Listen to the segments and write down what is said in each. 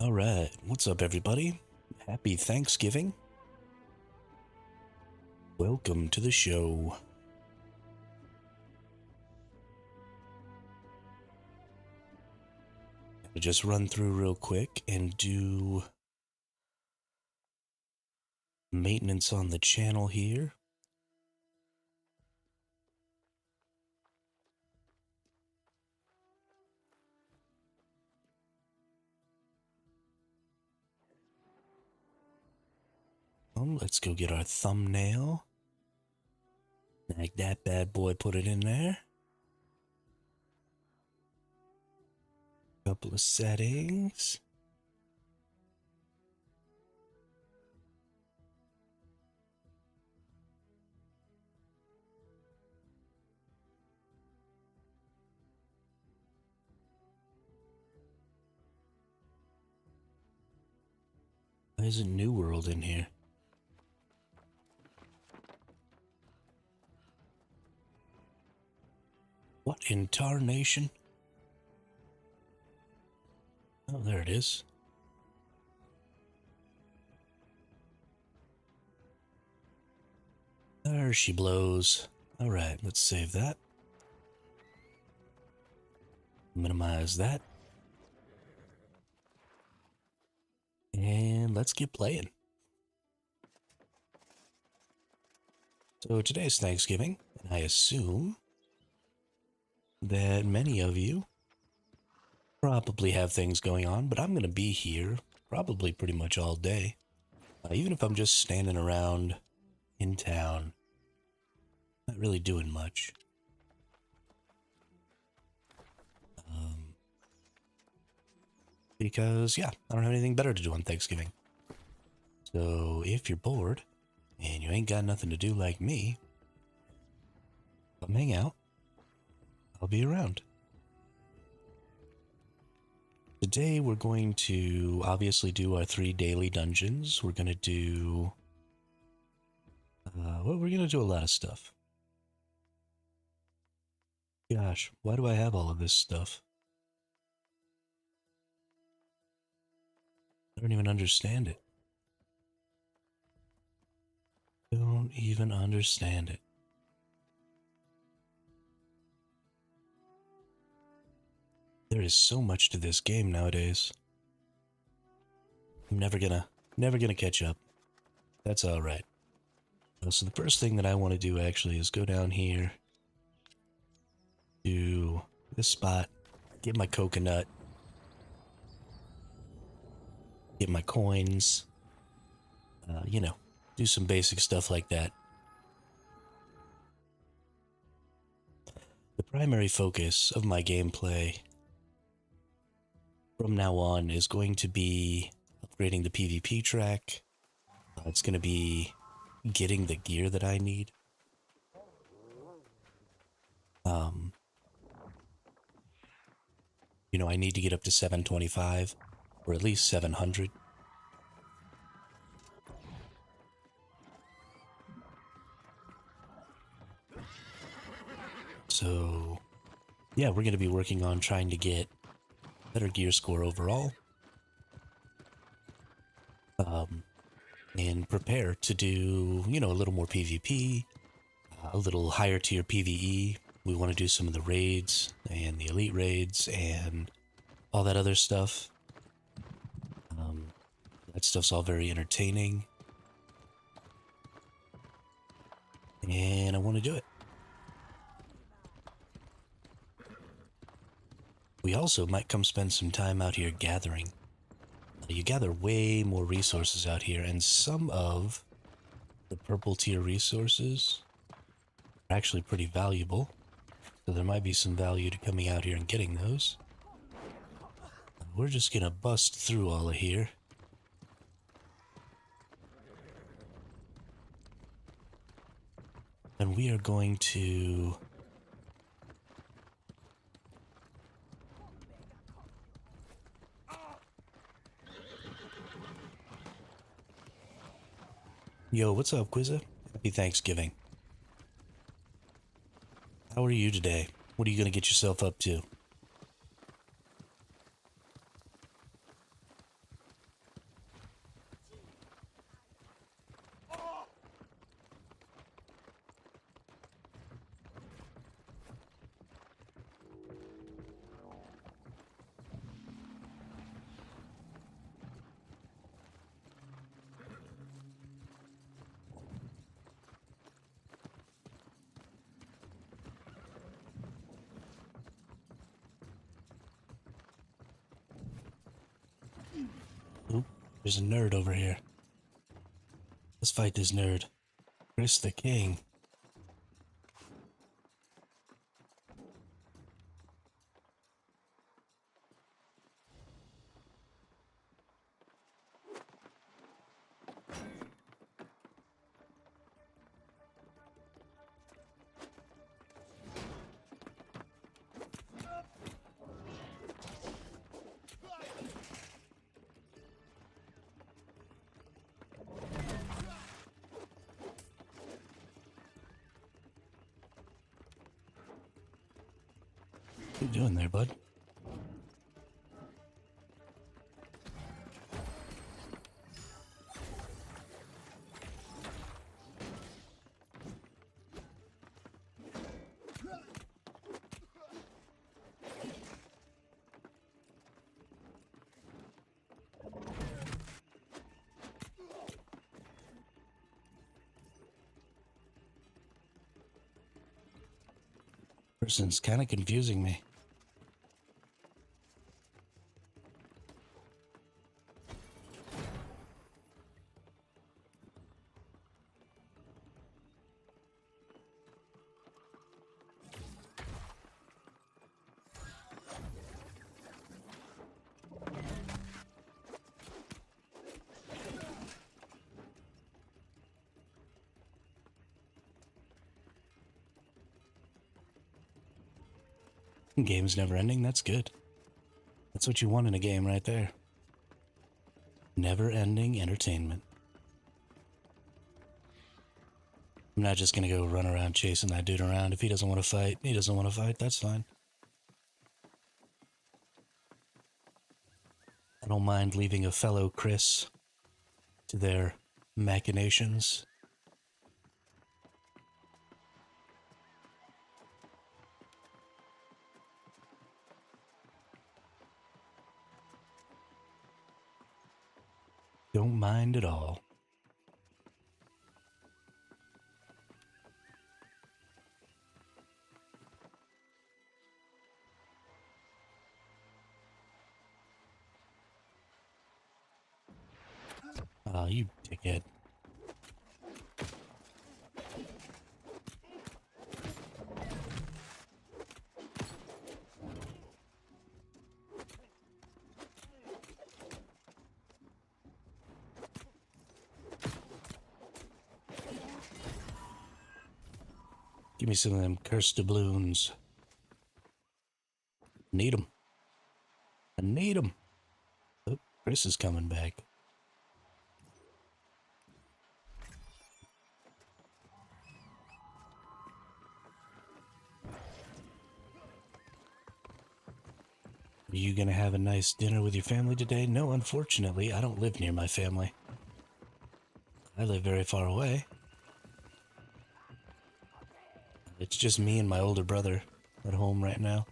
All right, what's up, everybody? Happy Thanksgiving. Welcome to the show. I'll just run through real quick and do maintenance on the channel here. Let's go get our thumbnail. Snag that bad boy, put it in there. Couple of settings. Why isn't New World in here? What in tarnation? Oh, there it is. There she blows. All right, let's save that. Minimize that. And let's get playing. So today's Thanksgiving, and I assume that many of you probably have things going on, but I'm going to be here probably pretty much all day. Even if I'm just standing around in town, not really doing much. Because, yeah, I don't have anything better to do on Thanksgiving. So if you're bored and you ain't got nothing to do like me, come hang out. I'll be around. Today we're going to obviously do our 3 daily dungeons. We're going to do... well, we're going to do a lot of stuff. Gosh, why do I have all of this stuff? I don't even understand it. Don't even understand it. There is so much to this game nowadays. I'm never gonna catch up. That's alright. So the first thing that I want to do actually is go down here to this spot, get my coconut, get my coins, you know, do some basic stuff like that. The primary focus of my gameplay from now on is going to be upgrading the PvP track. It's going to be getting the gear that I need. You know, I need to get up to 725 or at least 700. So, yeah, we're going to be working on trying to get better gear score overall. And prepare to do, you know, a little more PvP, a little higher tier PvE. We want to do some of the raids and the elite raids and all that other stuff. That stuff's all very entertaining. And I want to do it. We also might come spend some time out here gathering. You gather way more resources out here, and some of the purple tier resources are actually pretty valuable. So there might be some value to coming out here and getting those. We're just gonna bust through all of here. And we are going to... Yo, what's up, Quizza? Happy Thanksgiving. How are you today? What are you gonna get yourself up to? There's a nerd over here. Let's fight this nerd. Chris the King. What you doing there, bud? Person's kind of confusing me. Game's never ending, that's good. That's what you want in a game right there. Never ending entertainment. I'm not just gonna go run around chasing that dude around. If he doesn't want to fight, he doesn't want to fight, that's fine. I don't mind leaving a fellow Chris to their machinations. Don't mind at all. Ah, you dickhead. Give me some of them cursed doubloons. Need them. I need them. Oh, Chris is coming back. Are you gonna have a nice dinner with your family today? No, unfortunately, I don't live near my family. I live very far away. It's just me and my older brother at home right now.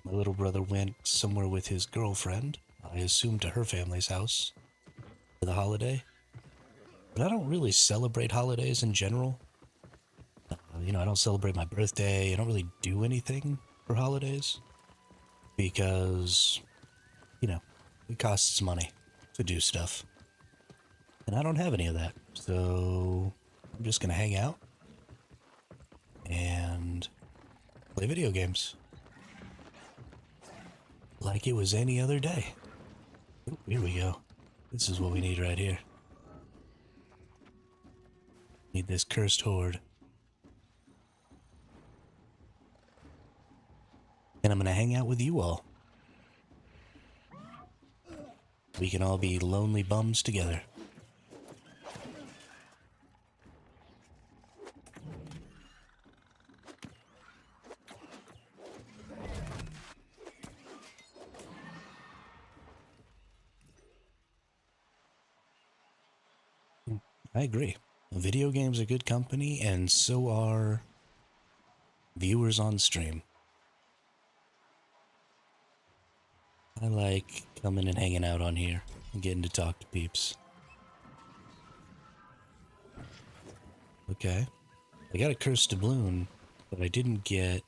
My little brother went somewhere with his girlfriend, I assume to her family's house, for the holiday. But I don't really celebrate holidays in general. You know, I don't celebrate my birthday. I don't really do anything for holidays. Because, you know, it costs money to do stuff. And I don't have any of that. So I'm just going to hang out and play video games like it was any other day. Ooh, here we go. This is what we need right here. Need this cursed horde. And I'm going to hang out with you all. We can all be lonely bums together. I agree. Video games are good company, and so are viewers on stream. I like coming and hanging out on here and getting to talk to peeps. Okay. I got a cursed doubloon, but I didn't get...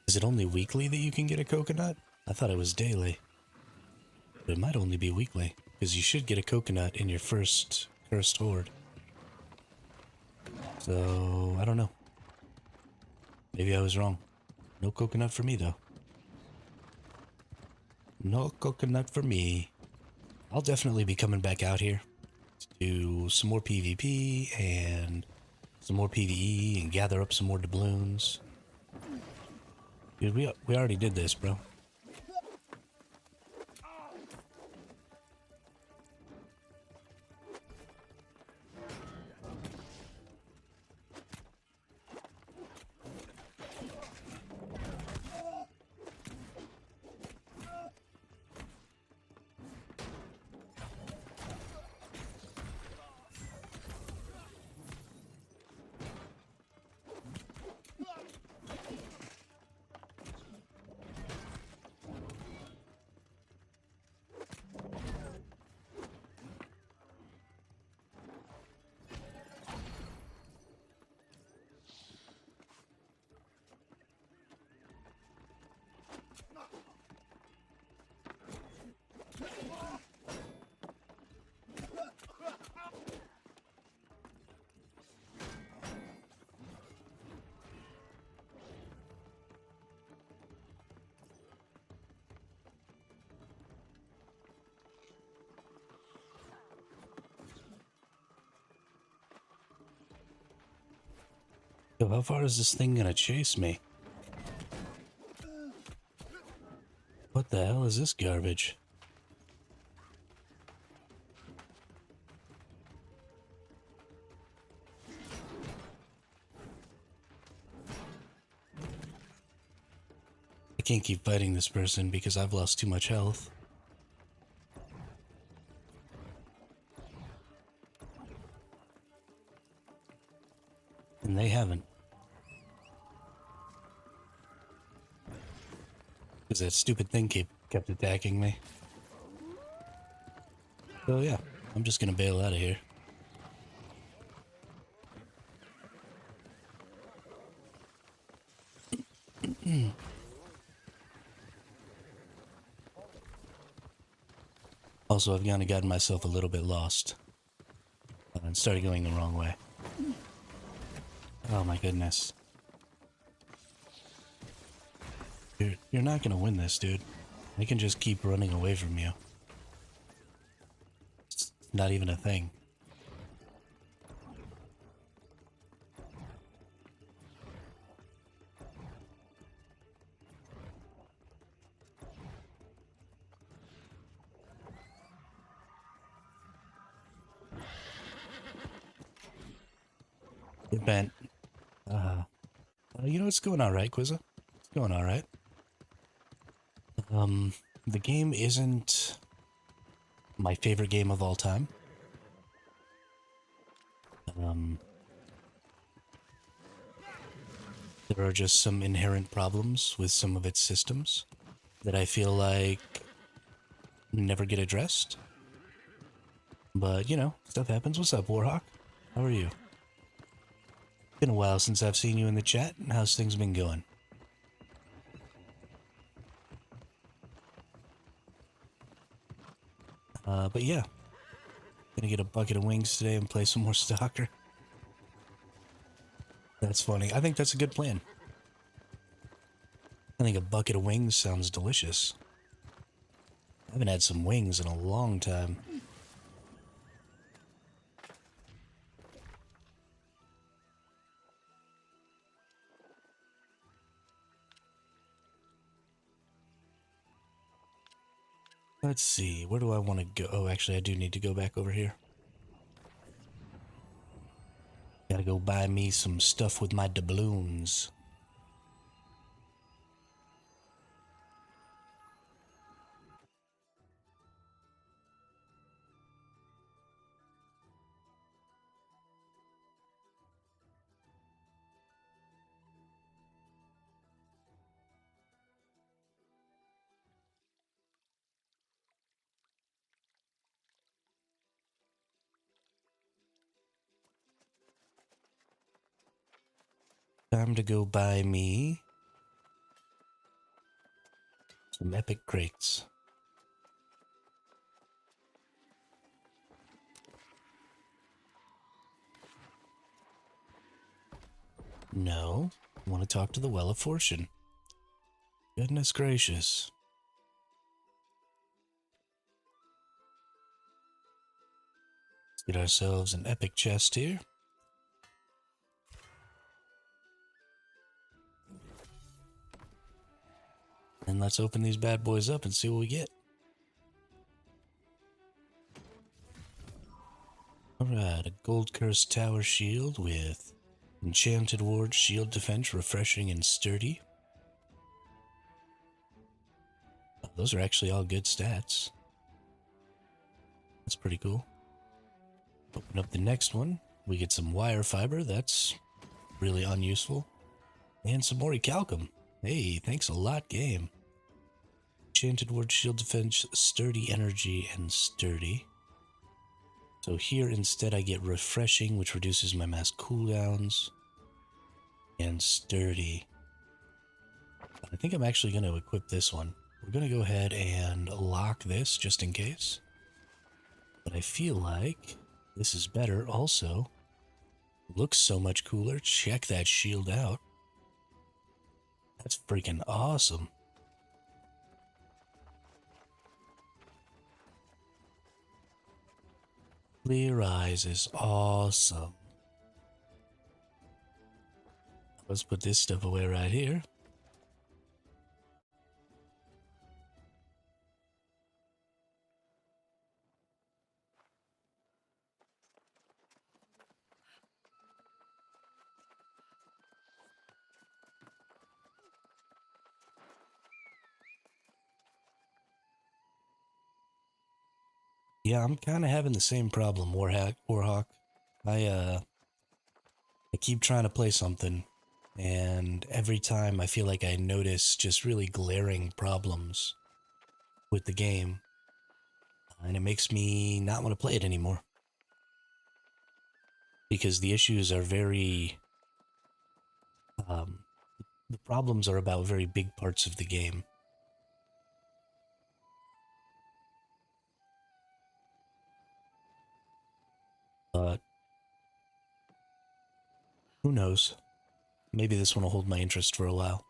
Is it only weekly that you can get a coconut? I thought it was daily. But it might only be weekly, because you should get a coconut in your first cursed horde. So, I don't know. Maybe I was wrong. No coconut for me, though. No coconut for me. I'll definitely be coming back out here to do some more PvP and some more PvE and gather up some more doubloons. Dude, we already did this, bro. Yo, how far is this thing gonna chase me? What the hell is this garbage? I can't keep fighting this person because I've lost too much health. And they haven't. Because that stupid thing kept attacking me. So yeah, I'm just gonna bail out of here. Also, I've kind of gotten myself a little bit lost. And started going the wrong way. Oh my goodness. You're not gonna win this, dude. I can just keep running away from you. It's not even a thing. It bent. You know, it's going alright, Quizza. It's going alright. The game isn't my favorite game of all time. There are just some inherent problems with some of its systems that I feel like never get addressed. But, you know, stuff happens. What's up, Warhawk? How are you? Been a while since I've seen you in the chat. How's things been going? But yeah. Gonna get a bucket of wings today and play some more Stalker. That's funny. I think that's a good plan. I think a bucket of wings sounds delicious. I haven't had some wings in a long time. Let's see, where do I want to go? Oh, actually, I do need to go back over here. Gotta go buy me some stuff with my doubloons. Time to go buy me some epic crates. No. I want to talk to the Well of Fortune. Goodness gracious. Let's get ourselves an epic chest here. And let's open these bad boys up and see what we get. Alright, a gold cursed tower shield with enchanted ward, shield defense, refreshing and sturdy. Oh, those are actually all good stats. That's pretty cool. Open up the next one. We get some wire fiber. That's really unuseful. And some more recalcum. Hey, thanks a lot, game. Enchanted ward, shield defense, sturdy energy, and sturdy. So here instead I get refreshing, which reduces my mass cooldowns, and sturdy. I think I'm actually going to equip this one. We're going to go ahead and lock this just in case. But I feel like this is better also. Looks so much cooler. Check that shield out. That's freaking awesome. Clear eyes is awesome. Let's put this stuff away right here. Yeah, I'm kind of having the same problem, Warhawk. I keep trying to play something, and every time I feel like I notice just really glaring problems with the game, and it makes me not want to play it anymore. Because the issues are very, the problems are about very big parts of the game. But who knows? Maybe this one will hold my interest for a while.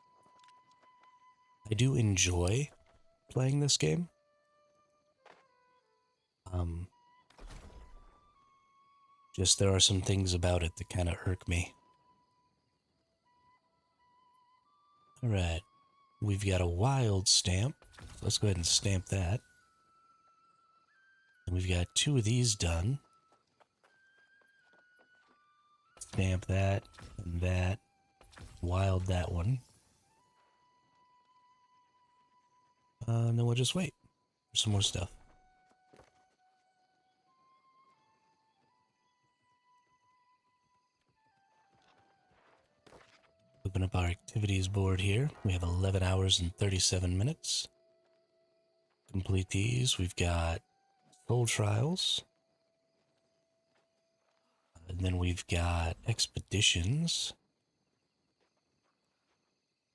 I do enjoy playing this game. Just there are some things about it that kind of irk me. Alright, we've got a wild stamp. So let's go ahead and stamp that. And we've got 2 of these done. Stamp that, and that. Wild that one. And then we'll just wait for some more stuff. Open up our activities board here. We have 11 hours and 37 minutes. Complete these. We've got soul trials. And then we've got expeditions,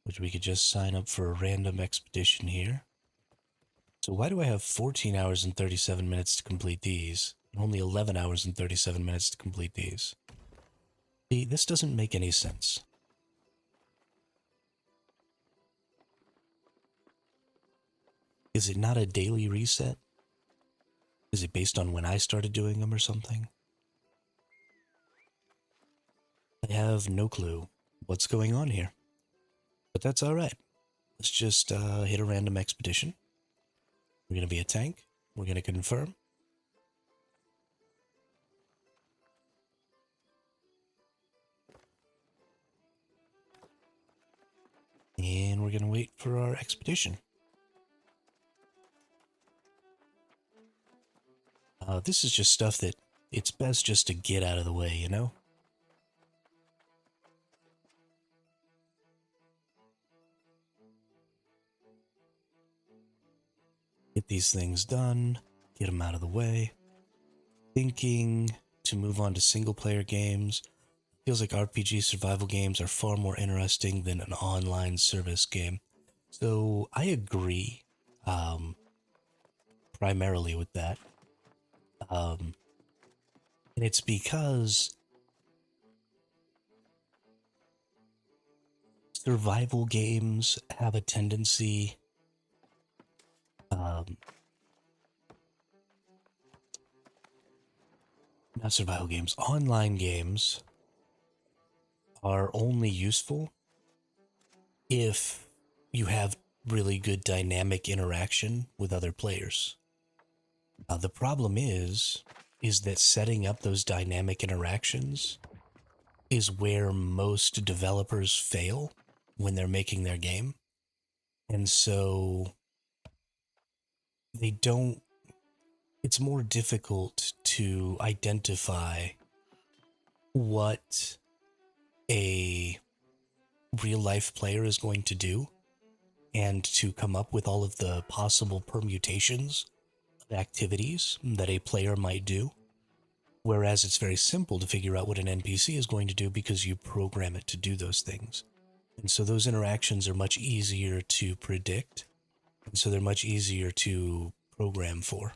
which we could just sign up for a random expedition here. So why do I have 14 hours and 37 minutes to complete these, and only 11 hours and 37 minutes to complete these? See, this doesn't make any sense. Is it not a daily reset? Is it based on when I started doing them or something? I have no clue what's going on here. But that's alright. Let's just hit a random expedition. We're going to be a tank. We're going to confirm. And we're going to wait for our expedition. This is just stuff that it's best just to get out of the way, you know? Get these things done, get them out of the way. Thinking to move on to single-player games. Feels like RPG survival games are far more interesting than an online service game. So I agree, primarily with that. And it's because survival games have a tendency, um, not survival games, online games are only useful if you have really good dynamic interaction with other players. The problem is that setting up those dynamic interactions is where most developers fail when they're making their game. And so they don't, it's more difficult to identify what a real life player is going to do and to come up with all of the possible permutations of activities that a player might do. Whereas it's very simple to figure out what an NPC is going to do because you program it to do those things. And so those interactions are much easier to predict. And so they're much easier to program for.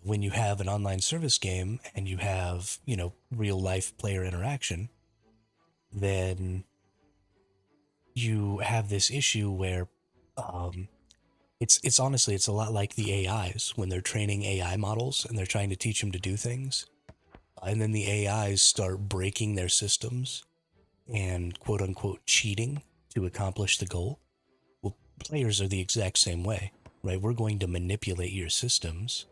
When you have an online service game and you have, real life player interaction, then you have this issue where it's honestly, it's a lot like the AIs when they're training AI models and they're trying to teach them to do things. And then the AIs start breaking their systems and quote unquote cheating to accomplish the goal. Well, players are the exact same way, right? We're going to manipulate your systems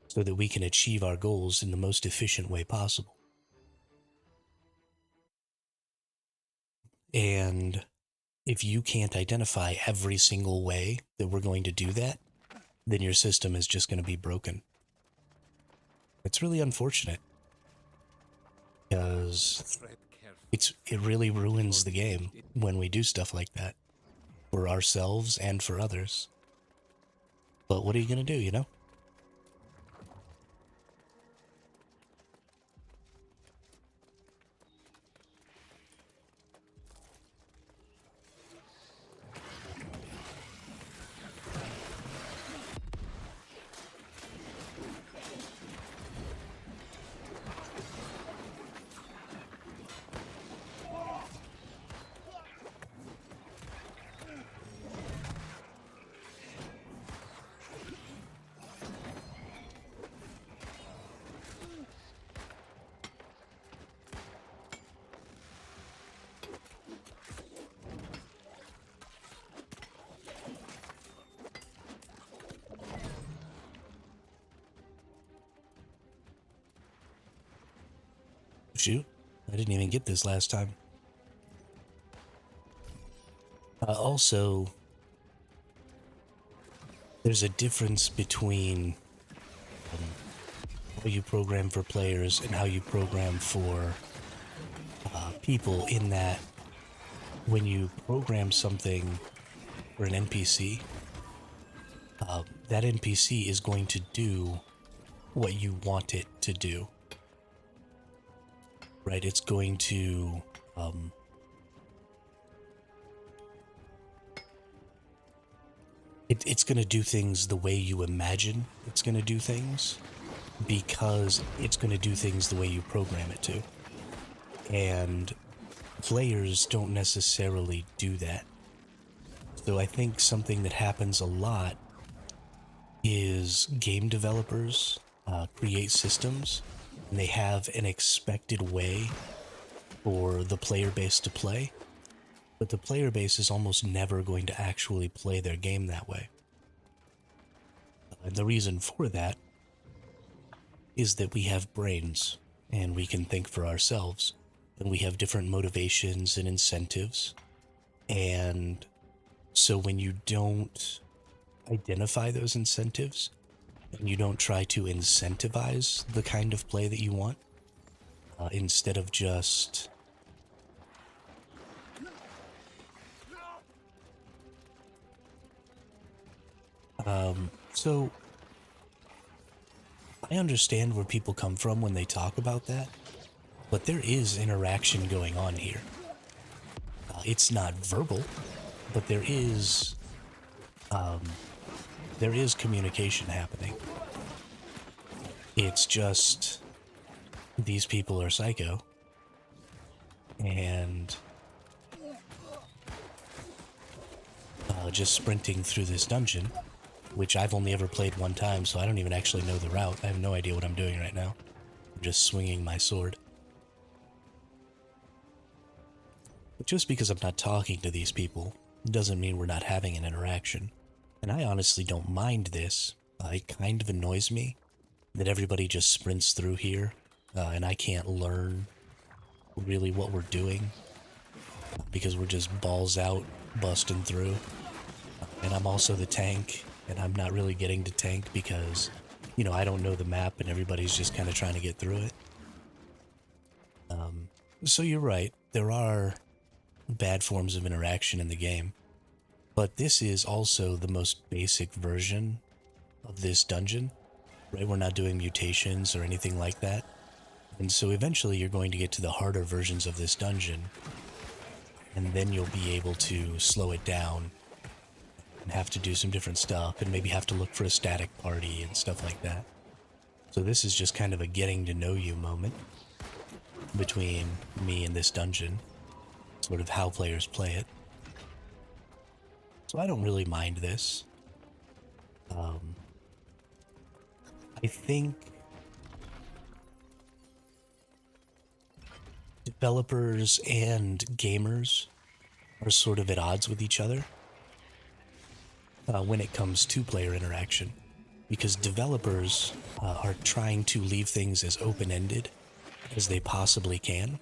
so that we can achieve our goals in the most efficient way possible. And if you can't identify every single way that we're going to do that, then your system is just going to be broken. It's really unfortunate because it really ruins the game when we do stuff like that for ourselves and for others. But what are you going to do, you know? Shoot, I didn't even get this last time. Also, there's a difference between how you program for players and how you program for people, in that when you program something for an NPC, that NPC is going to do what you want it to do. Right? It's going to it's going to do things the way you imagine it's going to do things, because it's going to do things the way you program it to. And players don't necessarily do that. So I think something that happens a lot is game developers create systems and they have an expected way for the player base to play, but the player base is almost never going to actually play their game that way. And the reason for that is that we have brains and we can think for ourselves, and we have different motivations and incentives. And so when you don't identify those incentives and you don't try to incentivize the kind of play that you want, instead of just so I understand where people come from when they talk about that, but there is interaction going on here. It's not verbal, but there is communication happening. It's just these people are psycho, and just sprinting through this dungeon, which I've only ever played one time, so I don't even actually know the route. I have no idea what I'm doing right now. I'm just swinging my sword. But just because I'm not talking to these people doesn't mean we're not having an interaction. And I honestly don't mind this. It kind of annoys me that everybody just sprints through here, and I can't learn really what we're doing because we're just balls out busting through. And I'm also the tank, and I'm not really getting to tank because, you know, I don't know the map and everybody's just kind of trying to get through it. So you're right, there are bad forms of interaction in the game, but this is also the most basic version of this dungeon, right? We're not doing mutations or anything like that. And so eventually you're going to get to the harder versions of this dungeon, and then you'll be able to slow it down and have to do some different stuff and maybe have to look for a static party and stuff like that. So this is just kind of a getting to know you moment between me and this dungeon, sort of how players play it. So I don't really mind this. I think developers and gamers are sort of at odds with each other when it comes to player interaction, because developers are trying to leave things as open-ended as they possibly can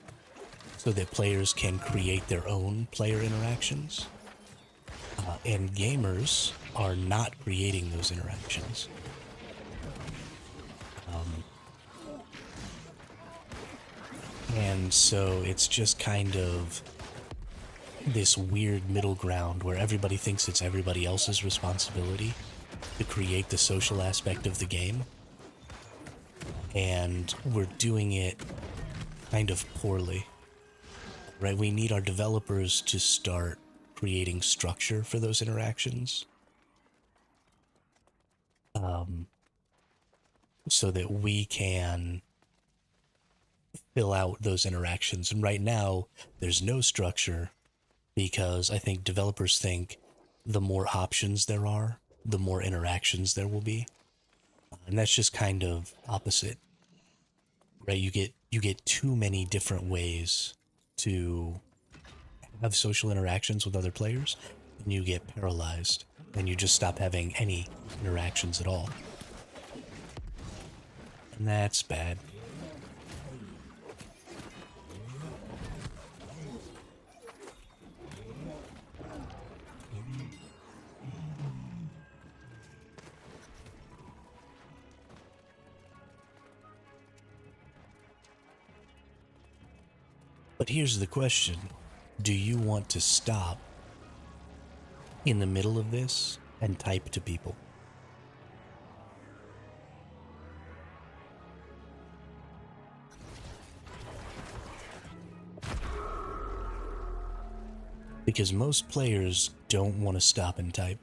so that players can create their own player interactions, and gamers are not creating those interactions. And so it's just kind of this weird middle ground where everybody thinks it's everybody else's responsibility to create the social aspect of the game, and we're doing it kind of poorly, right? We need our developers to start creating structure for those interactions, so that we can fill out those interactions. And right now, there's no structure because I think developers think the more options there are, the more interactions there will be. And that's just kind of opposite, right? You get too many different ways to have social interactions with other players, and you get paralyzed, and you just stop having any interactions at all. And that's bad. But here's the question. Do you want to stop in the middle of this and type to people? Because most players don't want to stop and type.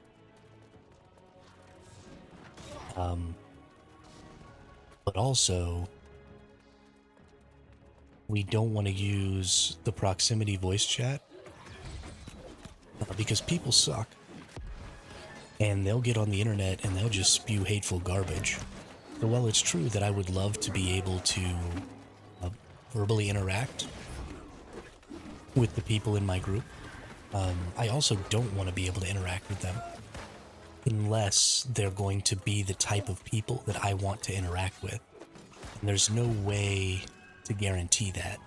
But also, we don't want to use the proximity voice chat because people suck. And they'll get on the internet and they'll just spew hateful garbage. So while it's true that I would love to be able to verbally interact with the people in my group, I also don't want to be able to interact with them unless they're going to be the type of people that I want to interact with. And there's no way to guarantee that.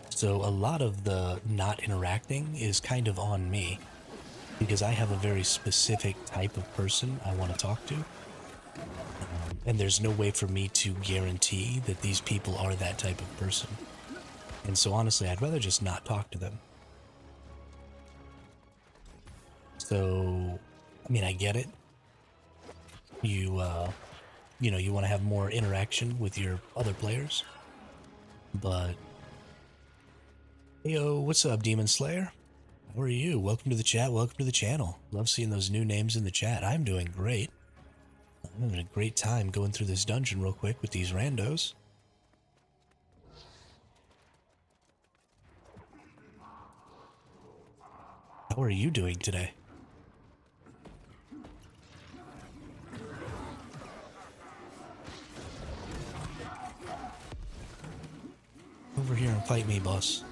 So a lot of the not interacting is kind of on me, because I have a very specific type of person I want to talk to. And there's no way for me to guarantee that these people are that type of person. And so honestly, I'd rather just not talk to them. So, I mean, I get it. You know, you want to have more interaction with your other players. But, yo, what's up, Demon Slayer? How are you? Welcome to the chat. Welcome to the channel. Love seeing those new names in the chat. I'm doing great. I'm having a great time going through this dungeon real quick with these randos. How are you doing today? Fight me, boss.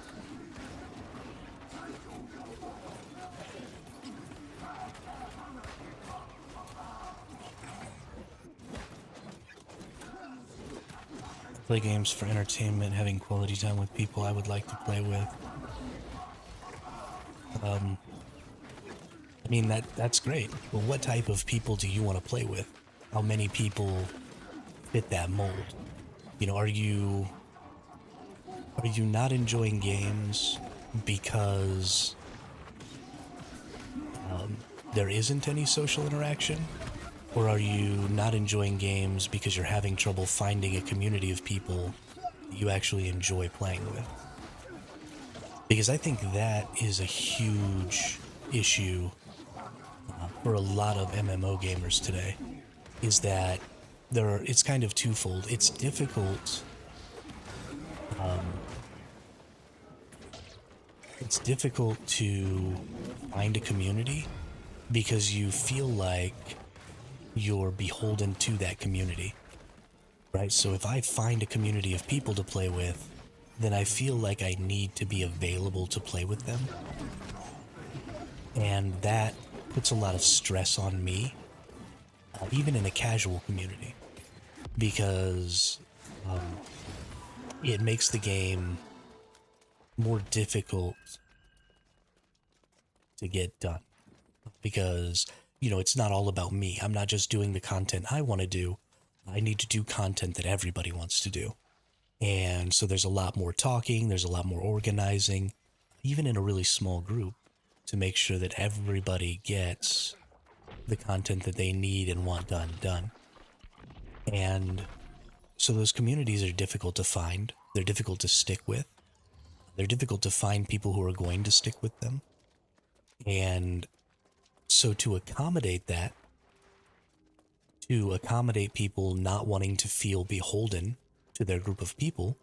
Play games for entertainment, having quality time with people I would like to play with. I mean, that's great. But what type of people do you want to play with? How many people fit that mold? You know, are you not enjoying games because there isn't any social interaction? Or are you not enjoying games because you're having trouble finding a community of people that you actually enjoy playing with? Because I think that is a huge issue for a lot of MMO gamers today, is that it's kind of twofold. It's difficult to find a community because you feel like you're beholden to that community, right? So if I find a community of people to play with, then I feel like I need to be available to play with them. And that puts a lot of stress on me, even in a casual community, because it makes the game more difficult to get done. Because, you know, it's not all about me. I'm not just doing the content I want to do. I need to do content that everybody wants to do. And so there's a lot more talking, there's a lot more organizing, even in a really small group, to make sure that everybody gets the content that they need and want done. And so those communities are difficult to find. They're difficult to stick with. They're difficult to find people who are going to stick with them. And so to accommodate that, to accommodate people not wanting to feel beholden to their group of people,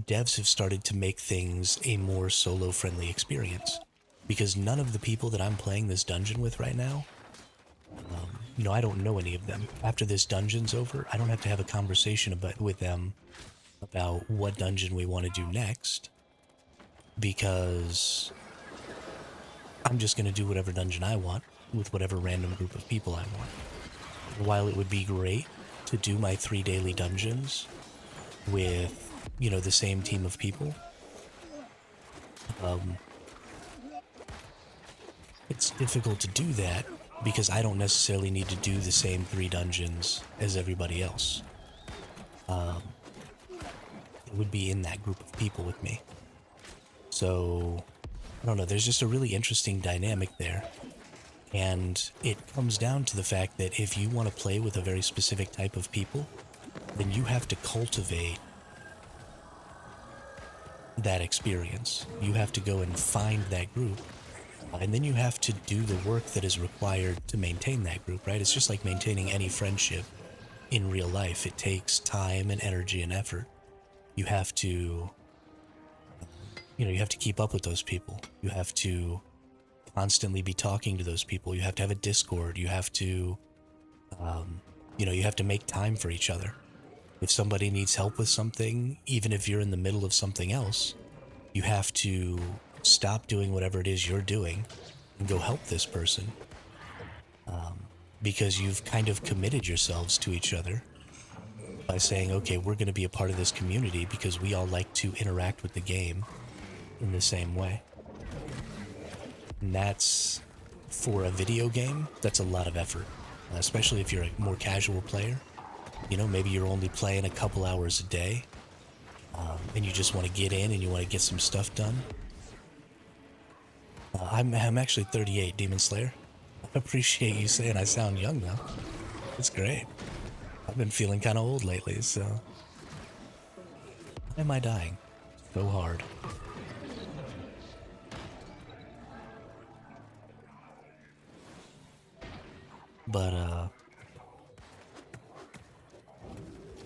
devs have started to make things a more solo-friendly experience. Because none of the people that I'm playing this dungeon with right now, you know, I don't know any of them. After this dungeon's over, I don't have to have a conversation with them about what dungeon we want to do next, because I'm just going to do whatever dungeon I want with whatever random group of people I want. While it would be great to do my 3 daily dungeons with, you know, the same team of people, it's difficult to do that because I don't necessarily need to do the same 3 dungeons as everybody else. It would be in that group of people with me. So, I don't know, there's just a really interesting dynamic there. And it comes down to the fact that if you want to play with a very specific type of people, then you have to cultivate that experience. You have to go and find that group. And then you have to do the work that is required to maintain that group, right? It's just like maintaining any friendship in real life. It takes time and energy and effort. You have to, you have to keep up with those people. You have to constantly be talking to those people. You have to have a Discord. You have to, you have to make time for each other. If somebody needs help with something, even if you're in the middle of something else, you have to stop doing whatever it is you're doing and go help this person. Because you've kind of committed yourselves to each other by saying, okay, we're going to be a part of this community because we all like to interact with the game in the same way. And that's, for a video game, that's a lot of effort, especially if you're a more casual player. You know, maybe you're only playing a couple hours a day, and you just want to get in and you want to get some stuff done. I'm actually 38, Demon Slayer. I appreciate you saying I sound young, though. It's great. I've been feeling kind of old lately, so... Why am I dying so hard? But,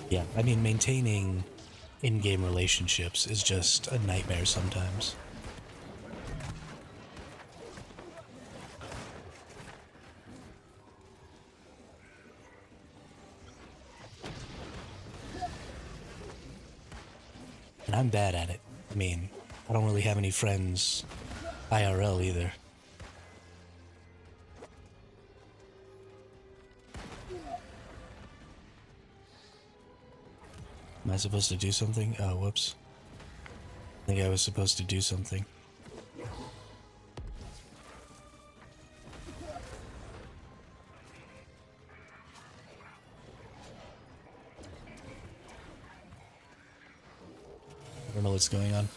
yeah, I mean, maintaining in-game relationships is just a nightmare sometimes. And I'm bad at it. I mean, I don't really have any friends IRL either. Am I supposed to do something? Oh, whoops. I think I was supposed to do something. I don't know what's going on.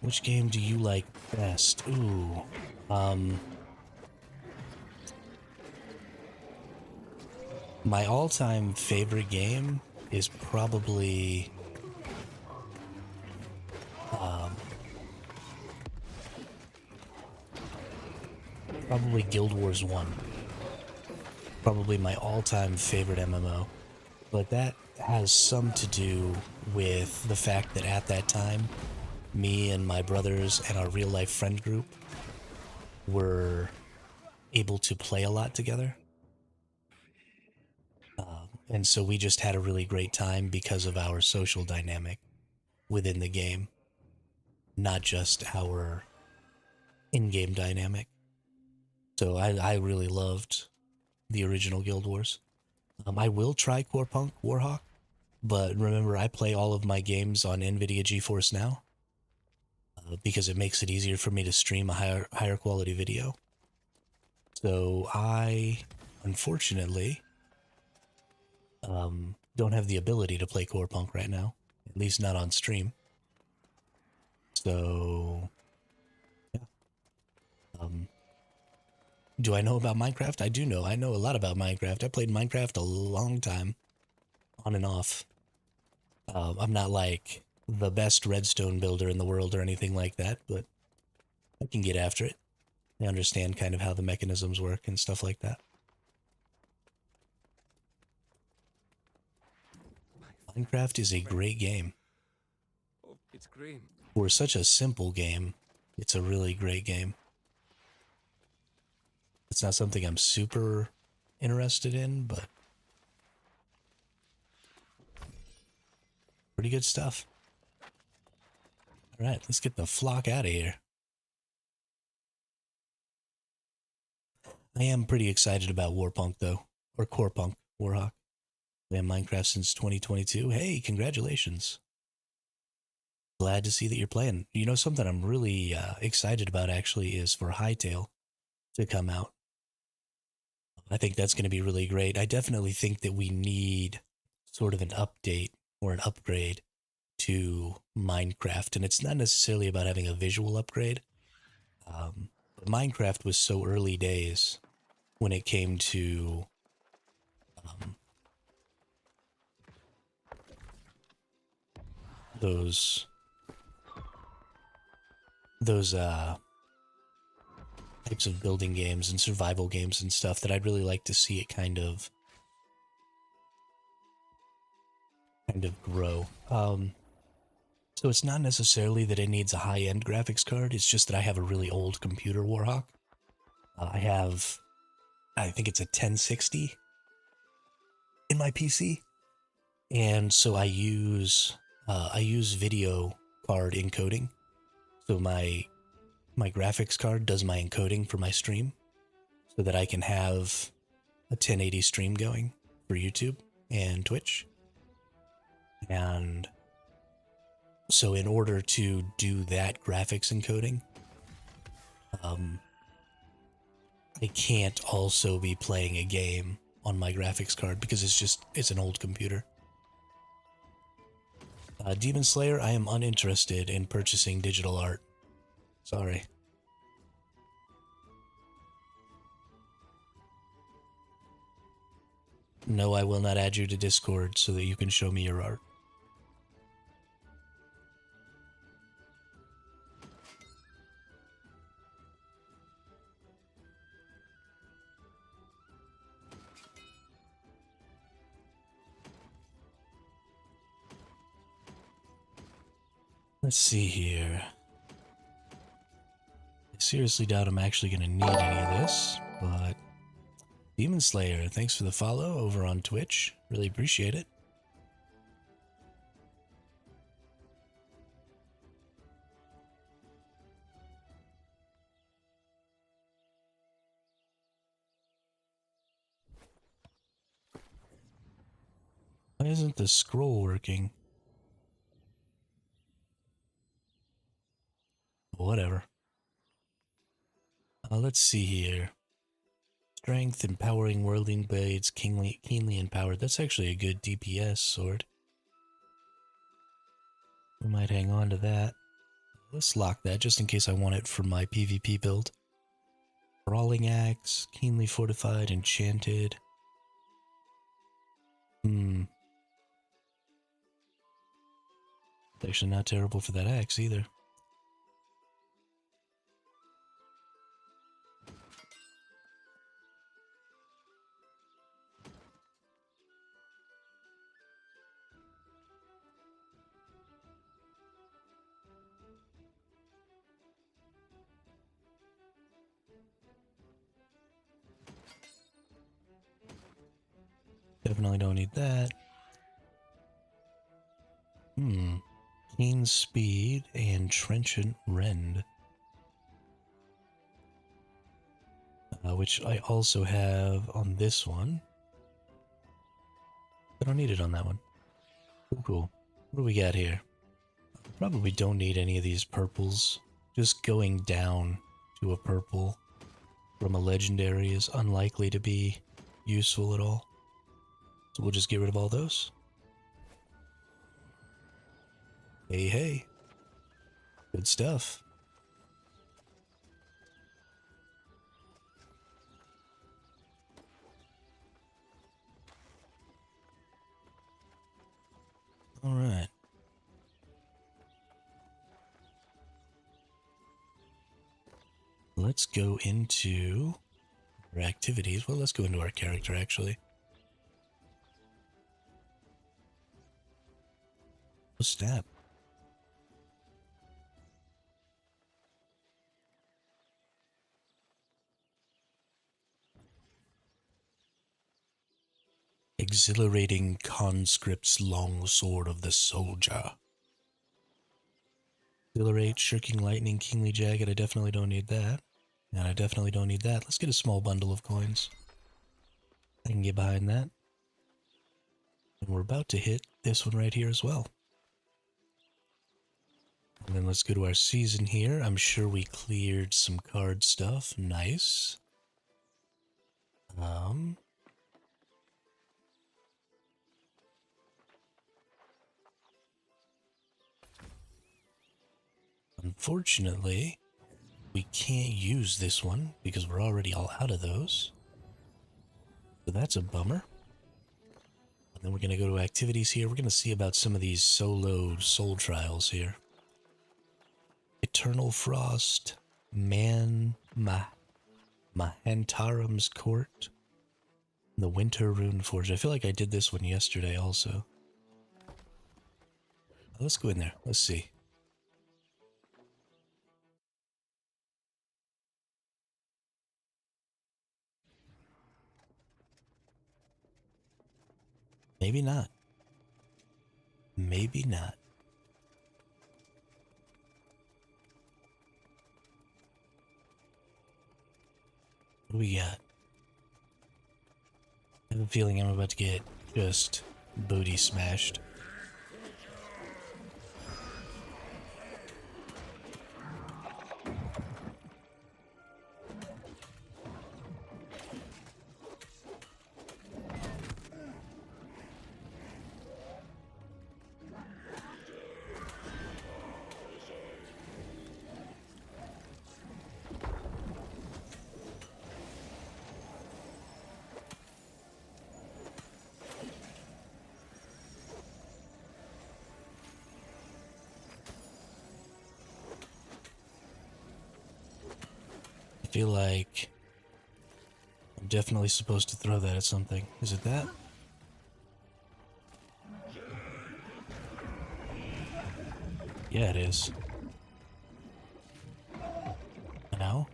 Which game do you like best? Ooh. My all-time favorite game is probably probably Guild Wars 1. Probably my all-time favorite MMO. But that has some to do with the fact that at that time, me and my brothers and our real-life friend group were able to play a lot together. And so we just had a really great time because of our social dynamic within the game, not just our in-game dynamic. So I really loved the original Guild Wars. I will try Core Punk Warhawk, but remember I play all of my games on NVIDIA GeForce Now because it makes it easier for me to stream a higher quality video. So I, unfortunately, don't have the ability to play Core Punk right now, at least not on stream. So, yeah. Do I know about Minecraft? I do know. I know a lot about Minecraft. I played Minecraft a long time, on and off. I'm not like the best redstone builder in the world or anything like that, but I can get after it. I understand kind of how the mechanisms work and stuff like that. Minecraft is a great game. Oh, it's green. For such a simple game, it's a really great game. It's not something I'm super interested in, but pretty good stuff. All right, let's get the flock out of here. I am pretty excited about Warpunk, though. Or Corepunk, Warhawk. Playing Minecraft since 2022. Hey, congratulations. Glad to see that you're playing. You know, something I'm really excited about, actually, is for Hytale to come out. I think that's going to be really great. I definitely think that we need sort of an update or an upgrade to Minecraft. And it's not necessarily about having a visual upgrade. But Minecraft was so early days when it came to those types of building games and survival games and stuff that I'd really like to see it kind of grow. So it's not necessarily that it needs a high-end graphics card, it's just that I have a really old computer, Warhawk. I think it's a 1060 in my PC. And so I use video card encoding. So my graphics card does my encoding for my stream so that I can have a 1080 stream going for YouTube and Twitch. And so in order to do that graphics encoding, I can't also be playing a game on my graphics card because it's an old computer. Demon Slayer, I am uninterested in purchasing digital art. Sorry. No, I will not add you to Discord so that you can show me your art. Let's see here. I seriously doubt I'm actually going to need any of this, but Demon Slayer, thanks for the follow over on Twitch. Really appreciate it. Why isn't the scroll working? Whatever. Let's see here. Strength, empowering whirling blades, keenly empowered. That's actually a good DPS sword. We might hang on to that. Let's lock that just in case I want it for my PvP build. Brawling axe, keenly fortified, enchanted. Actually not terrible for that axe either. Definitely don't need that. Keen speed and trenchant rend. Which I also have on this one. I don't need it on that one. Cool. What do we got here? Probably don't need any of these purples. Just going down to a purple from a legendary is unlikely to be useful at all. So we'll just get rid of all those. Hey. Good stuff. Alright. Let's go into our activities. Well, let's go into our character, actually. Oh, snap. Exhilarating conscript's long sword of the soldier. Exhilarate, shirking lightning, keenly jagged. I definitely don't need that. And I definitely don't need that. Let's get a small bundle of coins. I can get behind that. And we're about to hit this one right here as well. And then let's go to our season here. I'm sure we cleared some card stuff. Nice. Unfortunately, we can't use this one because we're already all out of those. So that's a bummer. And then we're going to go to activities here. We're going to see about some of these solo soul trials here. Eternal Frost, Mahantaram's Court, the Winter Rune Forge. I feel like I did this one yesterday also. Let's go in there. Let's see. Maybe not. Maybe not. What do we got? I have a feeling I'm about to get just booty smashed. I feel like I'm definitely supposed to throw that at something. Is it that? Yeah, it is. No?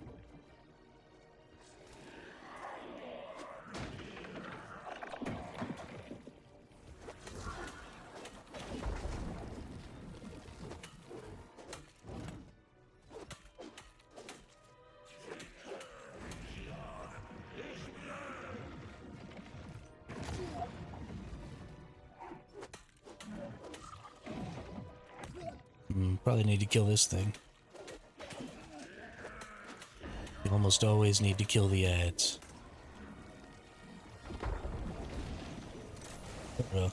Probably need to kill this thing. You almost always need to kill the ads. Uh-oh.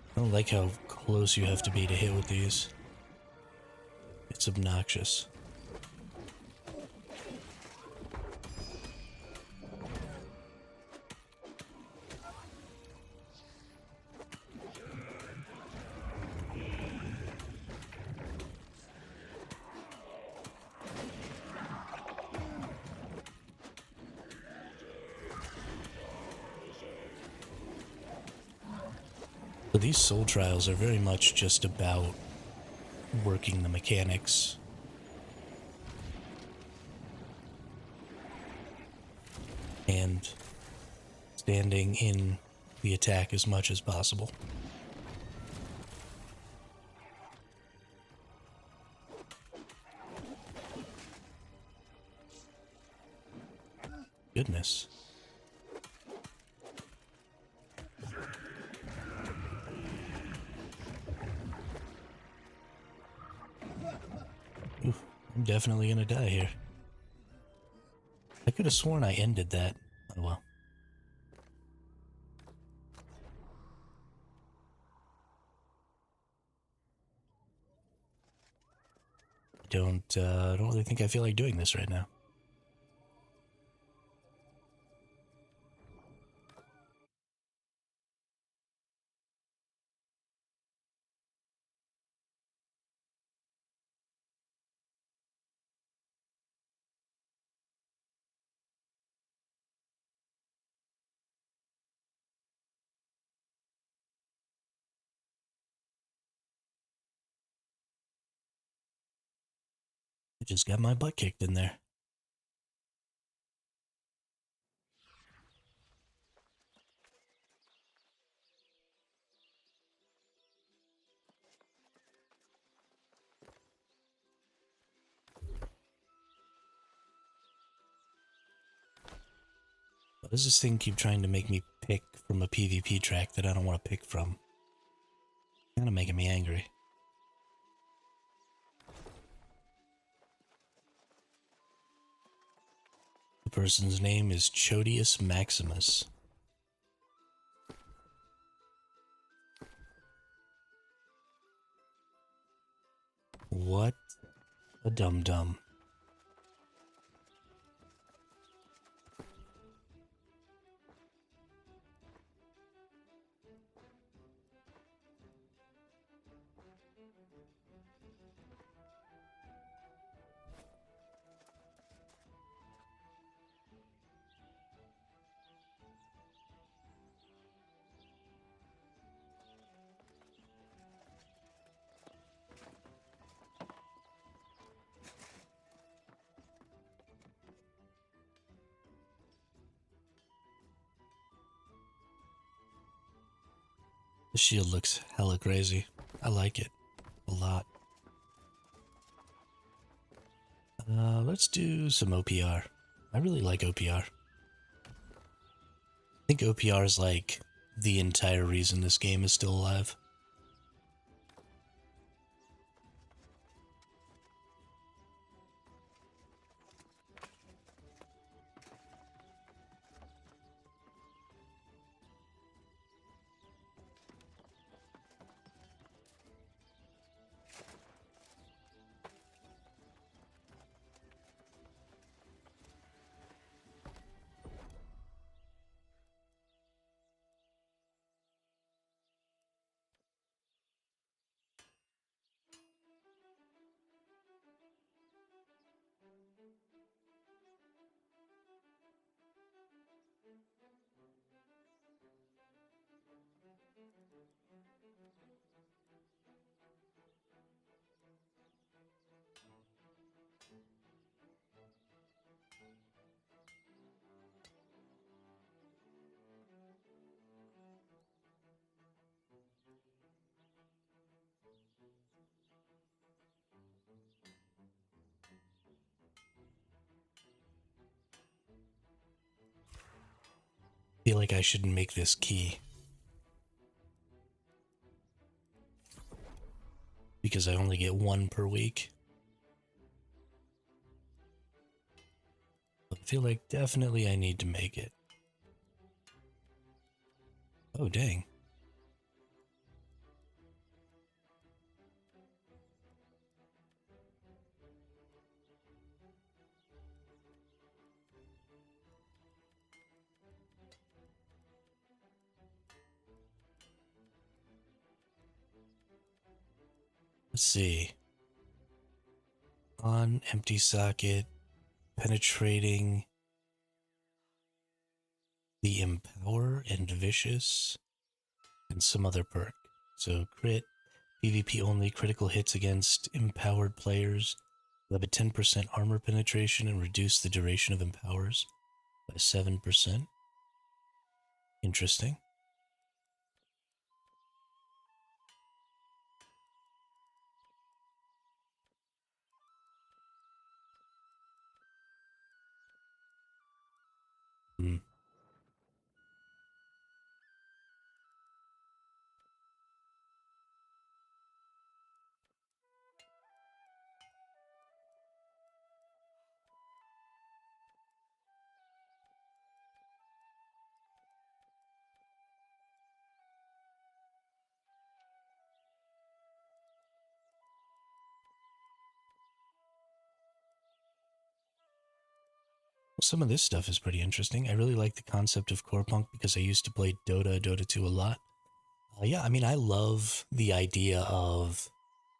I don't like how close you have to be to hit with these. It's obnoxious. So these soul trials are very much just about working the mechanics and standing in the attack as much as possible. Goodness. Oof, I'm definitely gonna die here. I could have sworn I ended that. Oh well. I don't really think I feel like doing this right now. I just got my butt kicked in there. Why does this thing keep trying to make me pick from a PvP track that I don't want to pick from? Kinda making me angry. The person's name is Chodius Maximus. What a dum-dum. The shield looks hella crazy. I like it a lot. Let's do some OPR. I really like OPR. I think OPR is like the entire reason this game is still alive. feel like I shouldn't make this key. Because I only get one per week. I feel like definitely I need to make it. Oh, dang. Let's see. On empty socket, penetrating the empower and vicious, and some other perk. So crit, PvP only, critical hits against empowered players will have a 10% armor penetration and reduce the duration of empowers by 7%. Interesting. Hmm. Well, some of this stuff is pretty interesting. I really like the concept of core punk because I used to play Dota 2 a lot. Yeah, I mean, I love the idea of